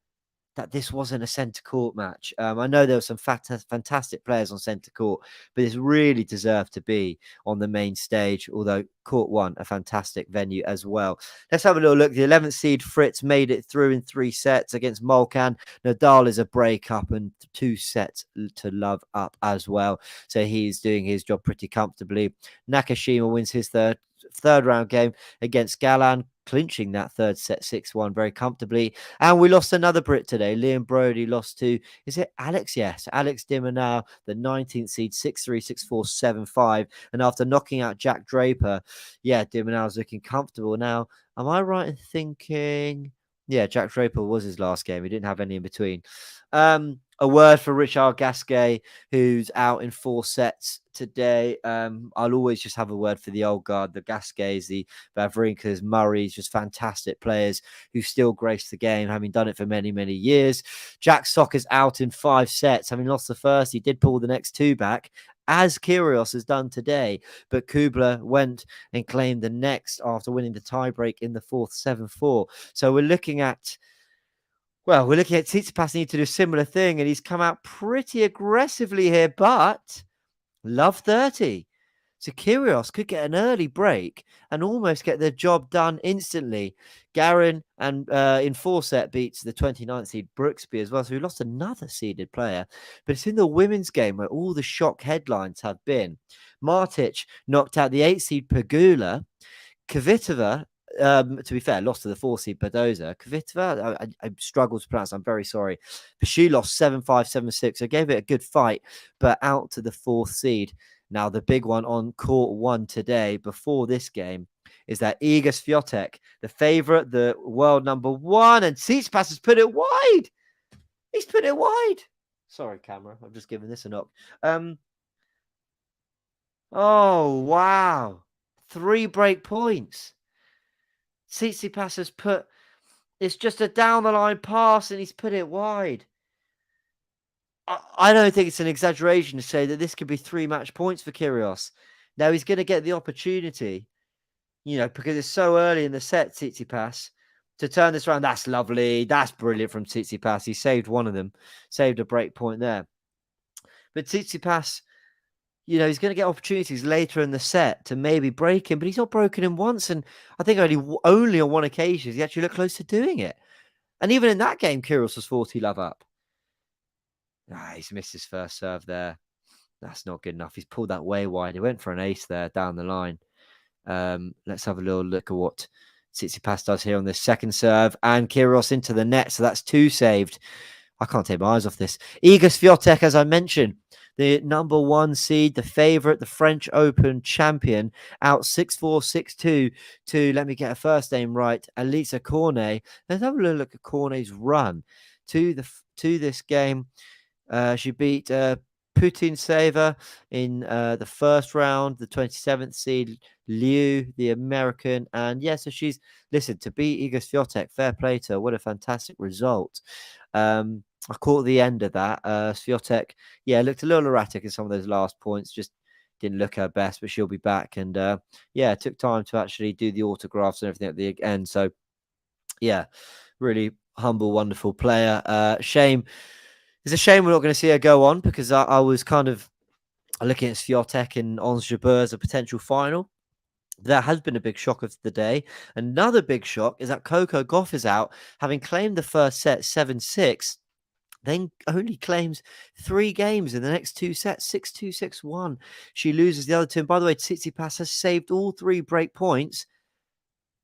that this wasn't a centre court match. I know there were some fantastic players on centre court, but this really deserved to be on the main stage, although Court 1, a fantastic venue as well. Let's have a little look. The 11th seed Fritz made it through in 3 sets against Molcan. Nadal is a breakup and 2 sets to love up as well. So he's doing his job pretty comfortably. Nakashima wins his third round game against Galan, clinching that third set 6-1 very comfortably. And we lost another Brit today. Liam Brody lost to, is it Alex? Yes, Alex de Minaur, the 19th seed, 6-3, 6-4, 7-5. And after knocking out Jack Draper, de Minaur's looking comfortable now. Am I right in thinking? Yeah, Jack Draper was his last game. He didn't have any in between. A word for Richard Gasquet, who's out in 4 sets today. I'll always just have a word for the old guard, the Gasquets, the Wawrinkas, Murrays, just fantastic players who still grace the game, having done it for many, many years. Jack Sock is out in 5 sets. Having lost the first, he did pull the next 2 back, as Kyrios has done today. But Kubler went and claimed the next after winning the tiebreak in the 4th, 7-4. So we're looking at Tsitsipas need to do a similar thing, and he's come out pretty aggressively here, but love 30. So Kyrios could get an early break and almost get the job done instantly. Garin and in 4 set beats the 29th seed Brooksby as well. So we lost another seeded player, but it's in the women's game where all the shock headlines have been. Martic knocked out the 8th seed Pegula. Kvitova, to be fair, lost to the 4th seed Badoza. Kvitova, I struggle to pronounce. I'm very sorry. But she lost 7-5, 7-6. So gave it a good fight, but out to the 4th seed. Now, the big one on court 1 today before this game is that Iga Swiatek, the favorite, the world number 1, and Tsitsipas has put it wide. He's put it wide. Sorry, camera. I'm just giving this a knock. Oh, wow. 3 break points. Tsitsipas has put, it's just a down the line pass and he's put it wide. I don't think it's an exaggeration to say that this could be 3 match points for Kyrios. Now he's going to get the opportunity, because it's so early in the set, Tsitsipas, to turn this around. That's lovely. That's brilliant from Tsitsipas. He saved one of them, saved a break point there. But Tsitsipas, he's going to get opportunities later in the set to maybe break him, but he's not broken him once. And I think only on one occasion he actually looked close to doing it. And even in that game, Kyrios was 40-love up. He's missed his first serve there. That's not good enough. He's pulled that way wide. He went for an ace there down the line. Let's have a little look at what Tsitsipas does here on this second serve. And Kyrios into the net. So that's 2 saved. I can't take my eyes off this. Iga Swiatek, as I mentioned, the number 1 seed, the favorite, the French Open champion, out 6-4, 6-2 to, let me get her first name right, Elisa Cornet. Let's have a little look at Cornet's run to this game. She beat Putintseva in the first round, the 27th seed, Liu, the American. And so she's, to beat Iga Swiatek, fair play to her. What a fantastic result. I caught the end of that. Swiatek, looked a little erratic in some of those last points, just didn't look her best, but she'll be back. And it took time to actually do the autographs and everything at the end. So, really humble, wonderful player. Shame. It's a shame we're not going to see her go on, because I was kind of looking at Swiatek and Ons Jabeur as a potential final. That has been a big shock of the day. Another big shock is that Coco Gauff is out, having claimed the first set 7-6, then only claims 3 games in the next 2 sets, 6-2, 6-1. She loses the other 2. And by the way, Tsitsipas has saved all 3 break points.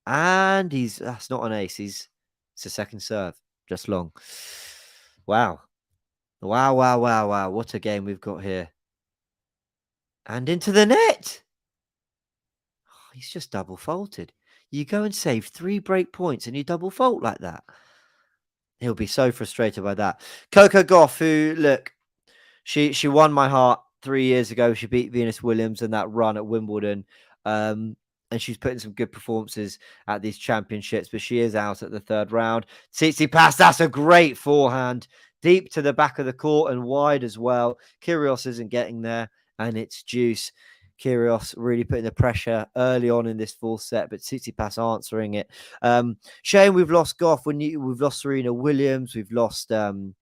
And that's not an ace. It's a second serve, just long. Wow. Wow. What a game we've got here. And into the net. He's just double faulted. You go and save 3 break points and you double fault like that. He'll be so frustrated by that. Coco Gauff, who, look, she won my heart 3 years ago. She beat Venus Williams in that run at Wimbledon. And she's put in some good performances at these championships, but she is out at the 3rd round. Tsitsipas, that's a great forehand. Deep to the back of the court and wide as well. Kyrios isn't getting there, and it's deuce. Kyrios really putting the pressure early on in this 4th set, but Tsitsipas answering it. Shame we've lost Gauff. We've lost Serena Williams. We lost Emma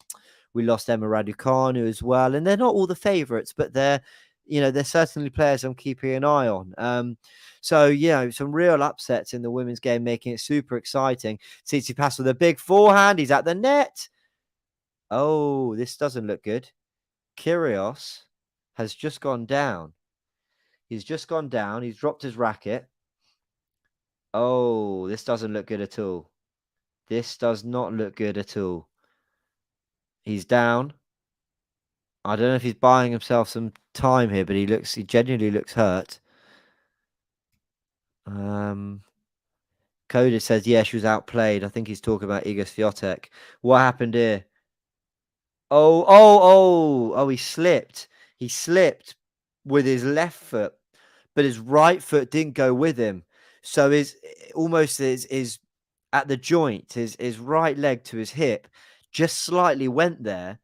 Raducanu as well. And they're not all the favourites, but they're certainly players I'm keeping an eye on. Some real upsets in the women's game, making it super exciting. Tsitsipas with a big forehand. He's at the net. Oh, this doesn't look good. Kyrios has just gone down. He's just gone down. He's dropped his racket. Oh, this doesn't look good at all. This does not look good at all. He's down. I don't know if he's buying himself some time here, but he genuinely looks hurt. Coda says, she was outplayed. I think he's talking about Iga Swiatek. What happened here? Oh, he slipped. He slipped with his left foot, but his right foot didn't go with him. So his at the joint, his right leg to his hip just slightly went there.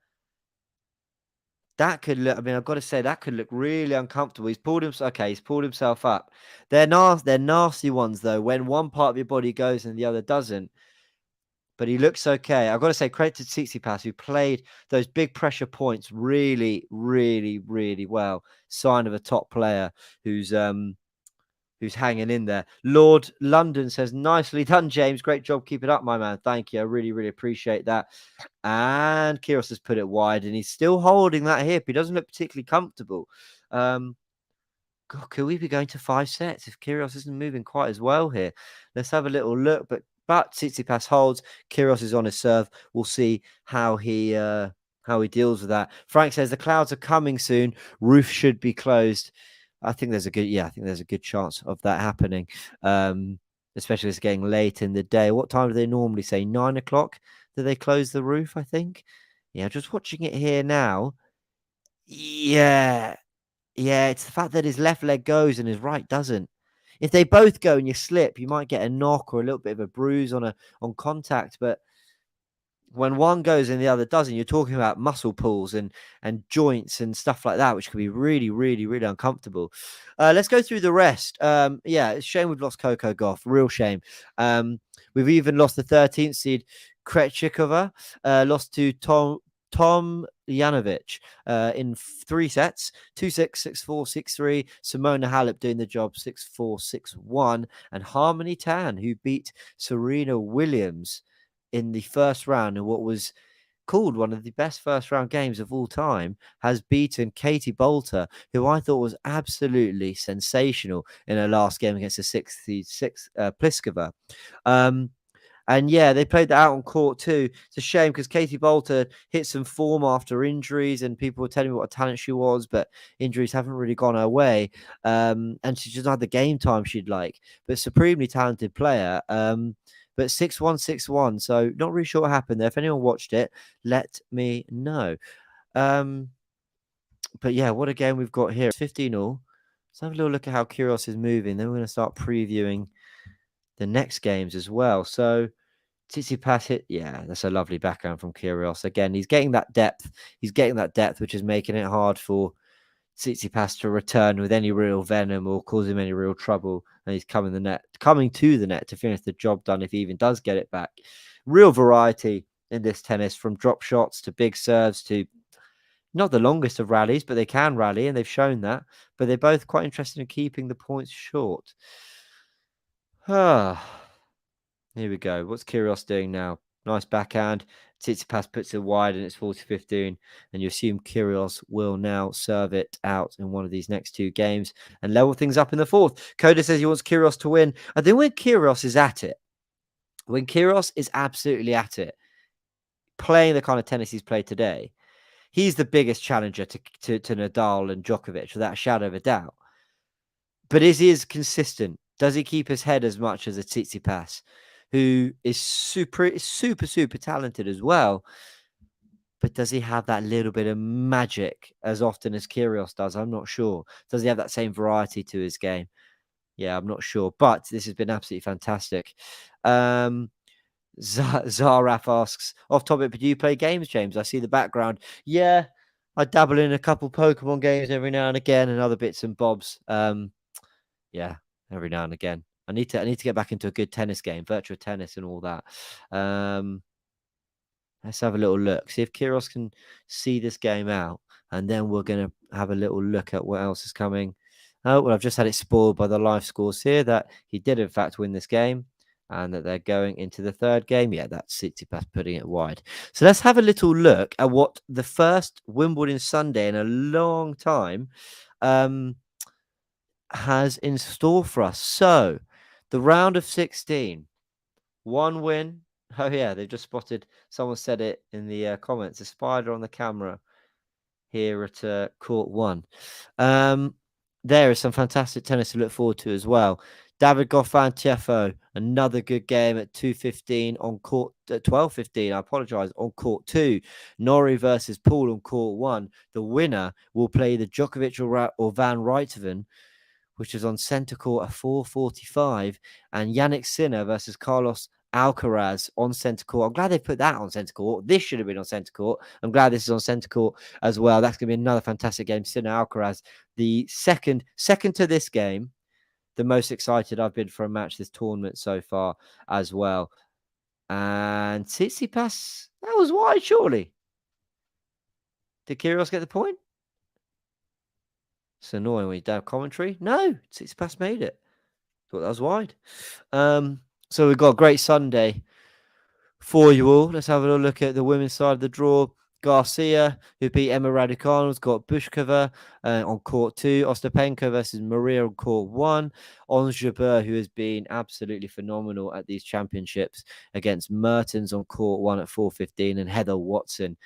That could look, I've got to say, that could look really uncomfortable. He's pulled himself up. They're nasty ones, though, when one part of your body goes and the other doesn't. But he looks okay. I've got to say, credit to Tsitsipas, who played those big pressure points really, really, really well. Sign of a top player who's hanging in there. Lord London says, nicely done, James. Great job. Keep it up, my man. Thank you. I really, really appreciate that. And Kyrios has put it wide, and he's still holding that hip. He doesn't look particularly comfortable. God, could we be going to 5 sets if Kyrgios isn't moving quite as well here? Let's have a little look. But Tsitsipas holds. Kyrgios is on his serve. We'll see how he deals with that. Frank says the clouds are coming soon. Roof should be closed. I think there's a good chance of that happening. Especially as it's getting late in the day. What time do they normally say? 9 o'clock? Do they close the roof? I think. Yeah, just watching it here now. Yeah, it's the fact that his left leg goes and his right doesn't. If they both go and you slip, you might get a knock or a little bit of a bruise on contact. But when one goes and the other doesn't, you're talking about muscle pulls and joints and stuff like that, which can be really, really, really uncomfortable. Let's go through the rest. Yeah, it's a shame we've lost Coco Gauff. Real shame. We've even lost the 13th seed Krejcikova, lost to Tom Janovic in 3 sets, 2-6, 6-4, 6-3. Simona Halep doing the job 6-4, 6-1. And Harmony Tan, who beat Serena Williams in the first round in what was called one of the best first round games of all time, has beaten Katie Bolter, who I thought was absolutely sensational in her last game against the 66 Pliskova. And yeah, they played that out on court too. It's a shame because Katie Bolter hit some form after injuries, and people were telling me what a talent she was, but injuries haven't really gone her way. And she just had the game time she'd like, but supremely talented player. But 6-1, 6-1. So not really sure what happened there. If anyone watched it, let me know. But yeah, what a game we've got here. 15-all. Let's have a little look at how Kyrgios is moving. Then we're going to start previewing the next games as well. So Tsitsipas hit. Yeah, that's a lovely backhand from Kyrious. Again, he's getting that depth. Which is making it hard for Tsitsipas to return with any real venom or cause him any real trouble. And he's coming to the net to finish the job done if he even does get it back. Real variety in this tennis, from drop shots to big serves to not the longest of rallies, but they can rally, and they've shown that. But they're both quite interested in keeping the points short. Here we go. What's Kyrgios doing now? Nice backhand. Tsitsipas puts it wide and it's 40-15. And you assume Kyrgios will now serve it out in one of these next 2 games and level things up in the 4th. Coda says he wants Kyrgios to win. I think when Kyrgios is at it, when Kyrgios is absolutely at it, playing the kind of tennis he's played today, he's the biggest challenger to Nadal and Djokovic, without a shadow of a doubt. But is he as consistent? Does he keep his head as much as a Tsitsipas, who is super talented as well? But does he have that little bit of magic as often as Kyrgios does? I'm not sure. Does he have that same variety to his game? Yeah, I'm not sure. But this has been absolutely fantastic. Zaraf asks, off topic, but do you play games, James? I see the background. Yeah, I dabble in a couple Pokemon games every now and again and other bits and bobs. Yeah, every now and again. I need to get back into a good tennis game, virtual tennis and all that. Let's have a little look. See if Kyrgios can see this game out. And then we're going to have a little look at what else is coming. Oh, well, I've just had it spoiled by the live scores here that he did, in fact, win this game. And that they're going into the 3rd game. Yeah, that's Tsitsipas putting it wide. So let's have a little look at what the first Wimbledon Sunday in a long time has in store for us. So the round of 16, 1 win. Oh yeah, they've just spotted. Someone said it in the comments. A spider on the camera here at court 1. There is some fantastic tennis to look forward to as well. David Goffin Tiafoe, another good game at 2:15 on court 12:15. I apologize, on court 2. Norrie versus Paul on court 1. The winner will play the Djokovic or Van Rijthoven, which is on centre court at 4:45, and Yannick Sinner versus Carlos Alcaraz on centre court. I'm glad they put that on centre court. This should have been on centre court. I'm glad this is on centre court as well. That's going to be another fantastic game. Sinner Alcaraz, the second to this game, the most excited I've been for a match this tournament so far as well. And Tsitsipas, that was wide, surely. Did Kyrgios get the point? It's annoying when you don't have commentary. No, Tsitsipas made it. Thought that was wide. So we've got a great Sunday for you all. Let's have a little look at the women's side of the draw. Garcia, who beat Emma Raducanu, has got Bushkova on court 2. Ostapenko versus Maria on court 1. Ons Jabeur, who has been absolutely phenomenal at these championships, against Mertens on court 1 at 4:15. And Heather Watson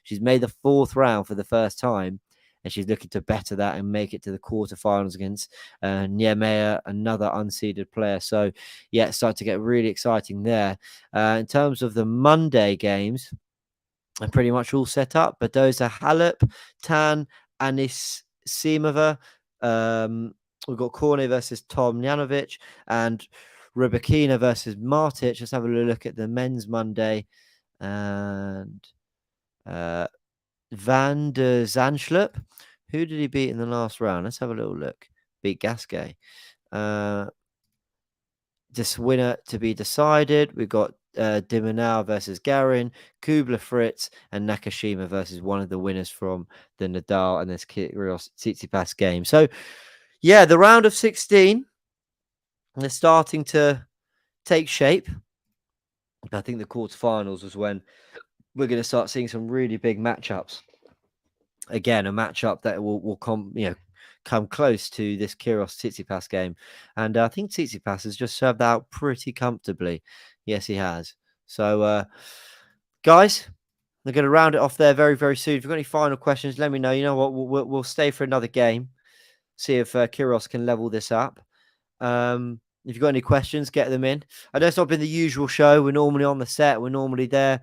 she's made the 4th round for the first time, and she's looking to better that and make it to the quarterfinals against Niemea, another unseeded player. So, yeah, it's starting to get really exciting there. In terms of the Monday games, are pretty much all set up. Badoza Halep, Tan, Anisimova. We've got Cornet versus Tomljanovic and Rybakina versus Martic. Let's have a look at the men's Monday. And Van der Zandschulp. Who did he beat in the last round? Let's have a little look. Beat Gasquet. This winner to be decided. We've got De Minaur versus Garin, Kubler Fritz, and Nakashima versus one of the winners from the Nadal and this Kyrgios Tsitsipas game. So, yeah, the round of 16, they're starting to take shape. I think the quarterfinals was when we're going to start seeing some really big matchups. Again, a matchup that will come close to this Kyrgios Tsitsipas game. And I think Tsitsipas has just served out pretty comfortably. Yes, he has. So, guys, they're going to round it off there very, very soon. If you've got any final questions, let me know. You know what? We'll stay for another game. See if Kyrgios can level this up. If you've got any questions, get them in. I know it's not been the usual show. We're normally on the set. We're normally there.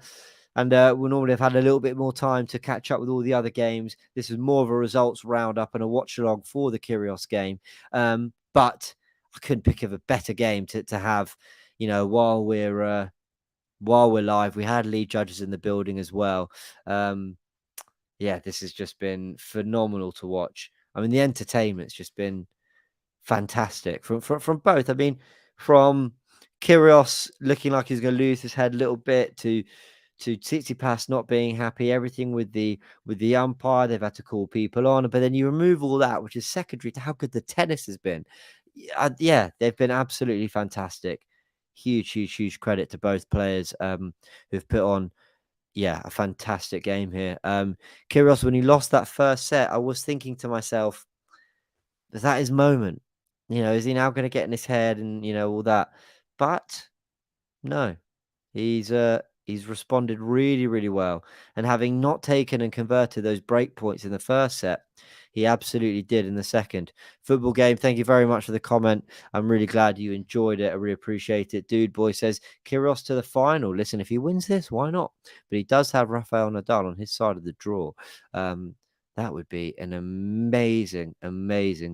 And we'll normally have had a little bit more time to catch up with all the other games. This is more of a results roundup and a watch along for the Kyrgios game. But I couldn't pick of a better game to have, while we're live. We had lead judges in the building as well. This has just been phenomenal to watch. I mean, the entertainment's just been fantastic from both. I mean, from Kyrgios looking like he's going to lose his head a little bit to Tsitsipas not being happy, everything with the umpire, they've had to call people on, but then you remove all that, which is secondary to how good the tennis has been. They've been absolutely fantastic. Huge credit to both players who've put on a fantastic game here. Kyrgios, when he lost that first set, I was thinking to myself, is that his moment? Is he now going to get in his head and all that? But no, he's responded really, really well. And having not taken and converted those break points in the first set, he absolutely did in the second. Football game, thank you very much for the comment. I'm really glad you enjoyed it. I really appreciate it. Dude Boy says, Kyrgios to the final. Listen, if he wins this, why not? But he does have Rafael Nadal on his side of the draw. That would be an amazing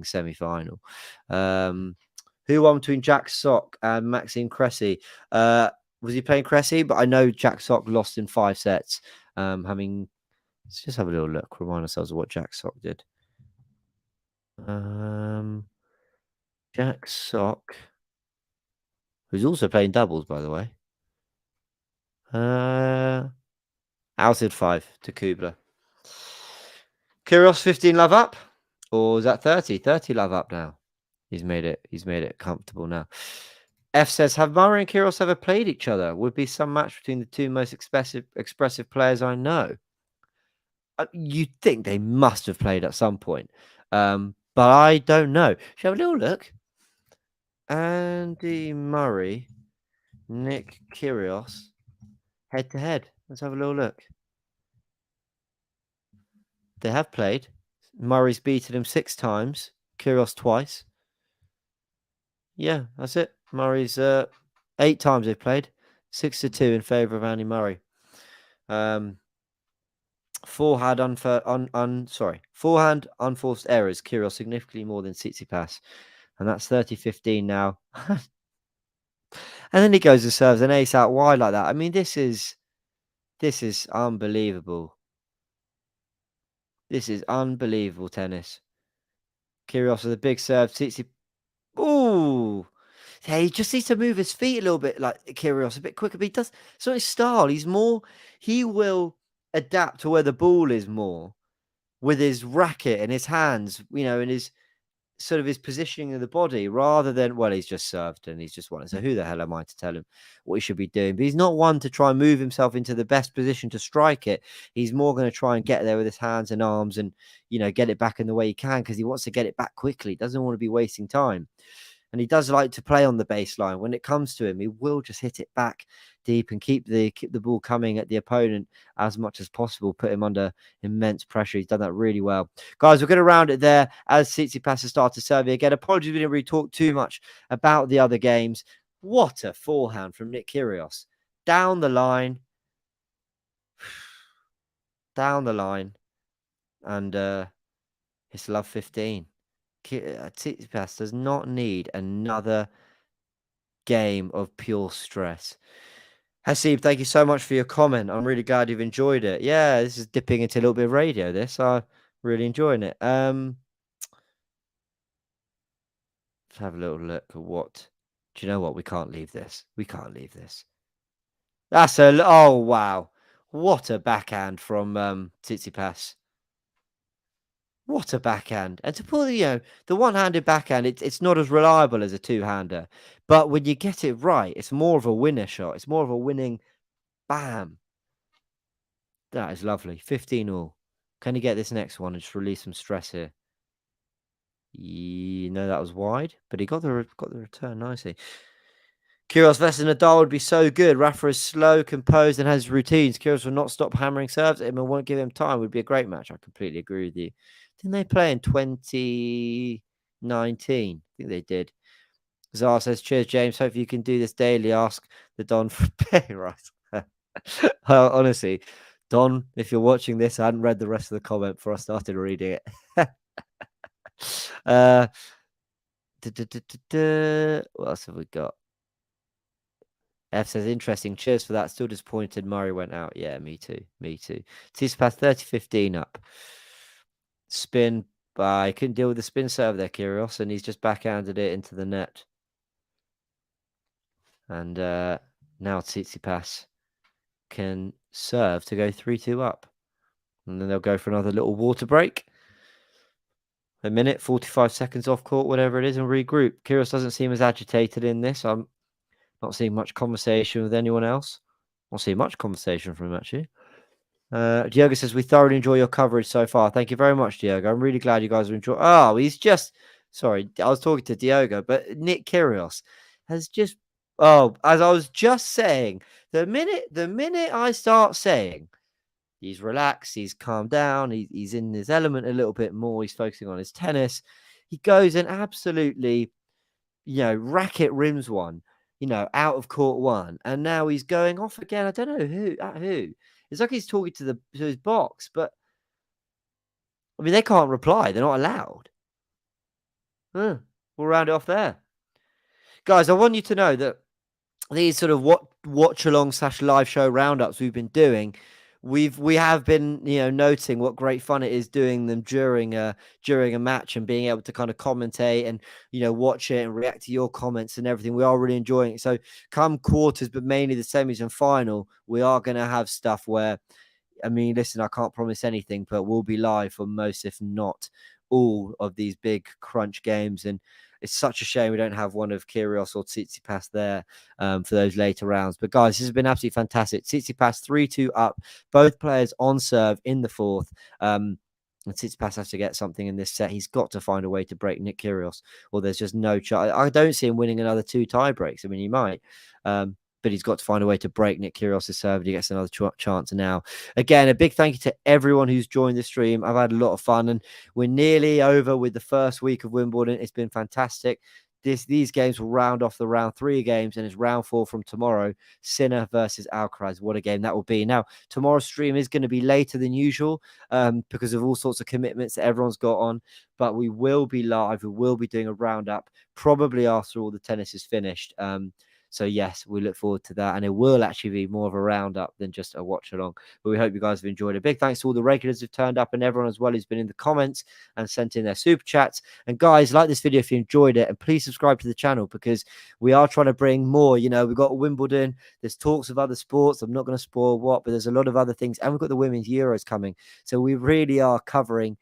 semi-final. Who won between Jack Sock and Maxime Cressy? Was he playing Cressy? But I know Jack Sock lost in 5 sets. Let's just have a little look. Remind ourselves of what Jack Sock did. Jack Sock, who's also playing doubles, by the way. Outed 5 to Kubler. Kyrgios 15 love up, or is that 30? 30 love up now. He's made it comfortable now. F says, have Murray and Kyrgios ever played each other? Would be some match between the two most expressive players I know. You'd think they must have played at some point, but I don't know. Shall we have a little look? Andy Murray, Nick Kyrgios, head to head. Let's have a little look. They have played. Murray's beaten him 6 times. Kyrgios twice. Yeah, that's it. Murray's 8 times they've played. 6-2 in favour of Andy Murray. Forehand unforced errors. Kyrgios significantly more than Tsitsipas, and that's 30-15 now. And then he goes and serves an ace out wide like that. I mean, this is unbelievable. This is unbelievable tennis. Kyrgios with a big serve. Tsitsipas. Ooh. Yeah, he just needs to move his feet a little bit, like Kyrgios, a bit quicker. But he does. It's not his style. He will adapt to where the ball is more with his racket and his hands, and his sort of his positioning of the body rather than, well, he's just served and he's just won it. So who the hell am I to tell him what he should be doing? But he's not one to try and move himself into the best position to strike it. He's more going to try and get there with his hands and arms and, get it back in the way he can because he wants to get it back quickly. He doesn't want to be wasting time. And he does like to play on the baseline. When it comes to him, he will just hit it back deep and keep the ball coming at the opponent as much as possible, put him under immense pressure. He's done that really well. Guys, we're going to round it there as Tsitsipas has started serving again. Apologies, we didn't really talk too much about the other games. What a forehand from Nick Kyrgios. Down the line. Down the line. And it's love 15. Tsitsipas does not need another game of pure stress. Hasib, thank you so much for your comment. I'm really glad you've enjoyed it. Yeah, this is dipping into a little bit of radio, this. I'm really enjoying it. Let's have a little look at what... Do you know what? We can't leave this. We can't leave this. That's a... Oh, wow. What a backhand from Tsitsipas. What a backhand. And to pull, the one-handed backhand, it's not as reliable as a two-hander. But when you get it right, it's more of a winner shot. It's more of a winning bam. That is lovely. 15-all. Can he get this next one and just release some stress here? No, that was wide, but he got the return nicely. Kyrgios versus Nadal would be so good. Rafa is slow, composed, and has routines. Kyrgios will not stop hammering serves at him and won't give him time. It would be a great match. I completely agree with you. Didn't they play in 2019? I think they did. Zara says, cheers, James. Hope you can do this daily. Ask the Don for pay. Right. Honestly, Don, if you're watching this, I hadn't read the rest of the comment before I started reading it. What else have we got? F says, interesting. Cheers for that. Still disappointed Murray went out. Yeah, me too. Me too. Tsitsipas 30-15 up. Spin. I couldn't deal with the spin serve there, Kyrious, and he's just backhanded it into the net. And now Tsitsipas can serve to go 3-2 up. And then they'll go for another little water break. A minute, 45 seconds off court, whatever it is, and regroup. Kyrious doesn't seem as agitated in this. I'm not seeing much conversation with anyone else. Not seeing much conversation from him, actually. Diogo says, we thoroughly enjoy your coverage so far. Thank you very much, Diogo. I'm really glad you guys are enjoying. Oh, he's just... Sorry, I was talking to Diogo, but Nick Kyrgios has just... Oh, as I was just saying, the minute I start saying he's relaxed, he's calmed down, he's in his element a little bit more, he's focusing on his tennis, he goes and absolutely, racket rims one, out of court one, and now he's going off again. I don't know who. It's like he's talking to his box, but I mean, they can't reply. They're not allowed. We'll round it off there. Guys, I want you to know that these sort of watch along / live show roundups we've been doing, we have been noting what great fun it is doing them during a match and being able to kind of commentate and watch it and react to your comments and everything. We are really enjoying it. So come quarters, but mainly the semis and final, we are going to have stuff where, I mean, listen, I can't promise anything, but we'll be live for most, if not all, of these big crunch games. And it's such a shame we don't have one of Kyrios or Tsitsipas there for those later rounds. But guys, this has been absolutely fantastic. Tsitsipas 3-2 up, both players on serve in the fourth. And Tsitsipas has to get something in this set. He's got to find a way to break Nick Kyrgios, or there's just no chance. I don't see him winning another 2 tie breaks. I mean, he might. But he's got to find a way to break Nick Kyrgios' serve. He gets another chance now. Again, a big thank you to everyone who's joined the stream. I've had a lot of fun, and we're nearly over with the first week of Wimbledon. It's been fantastic. These games will round off the round 3 games, and it's round 4 from tomorrow. Sinner versus Alcaraz. What a game that will be. Now, tomorrow's stream is going to be later than usual because of all sorts of commitments that everyone's got on. But we will be live. We will be doing a roundup probably after all the tennis is finished. So, yes, we look forward to that. And it will actually be more of a roundup than just a watch along. But we hope you guys have enjoyed it. Big thanks to all the regulars who've turned up and everyone as well who's been in the comments and sent in their super chats. And guys, like this video if you enjoyed it. And please subscribe to the channel because we are trying to bring more. We've got Wimbledon. There's talks of other sports. I'm not going to spoil what, but there's a lot of other things. And we've got the Women's Euros coming. So we really are covering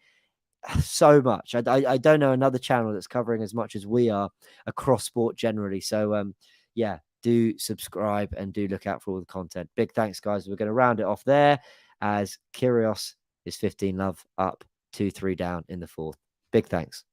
so much. I don't know another channel that's covering as much as we are across sport generally. So yeah, do subscribe and do look out for all the content. Big thanks, guys. We're going to round it off there as Kyrios is 15 love up, 2-3 down in the fourth. Big thanks.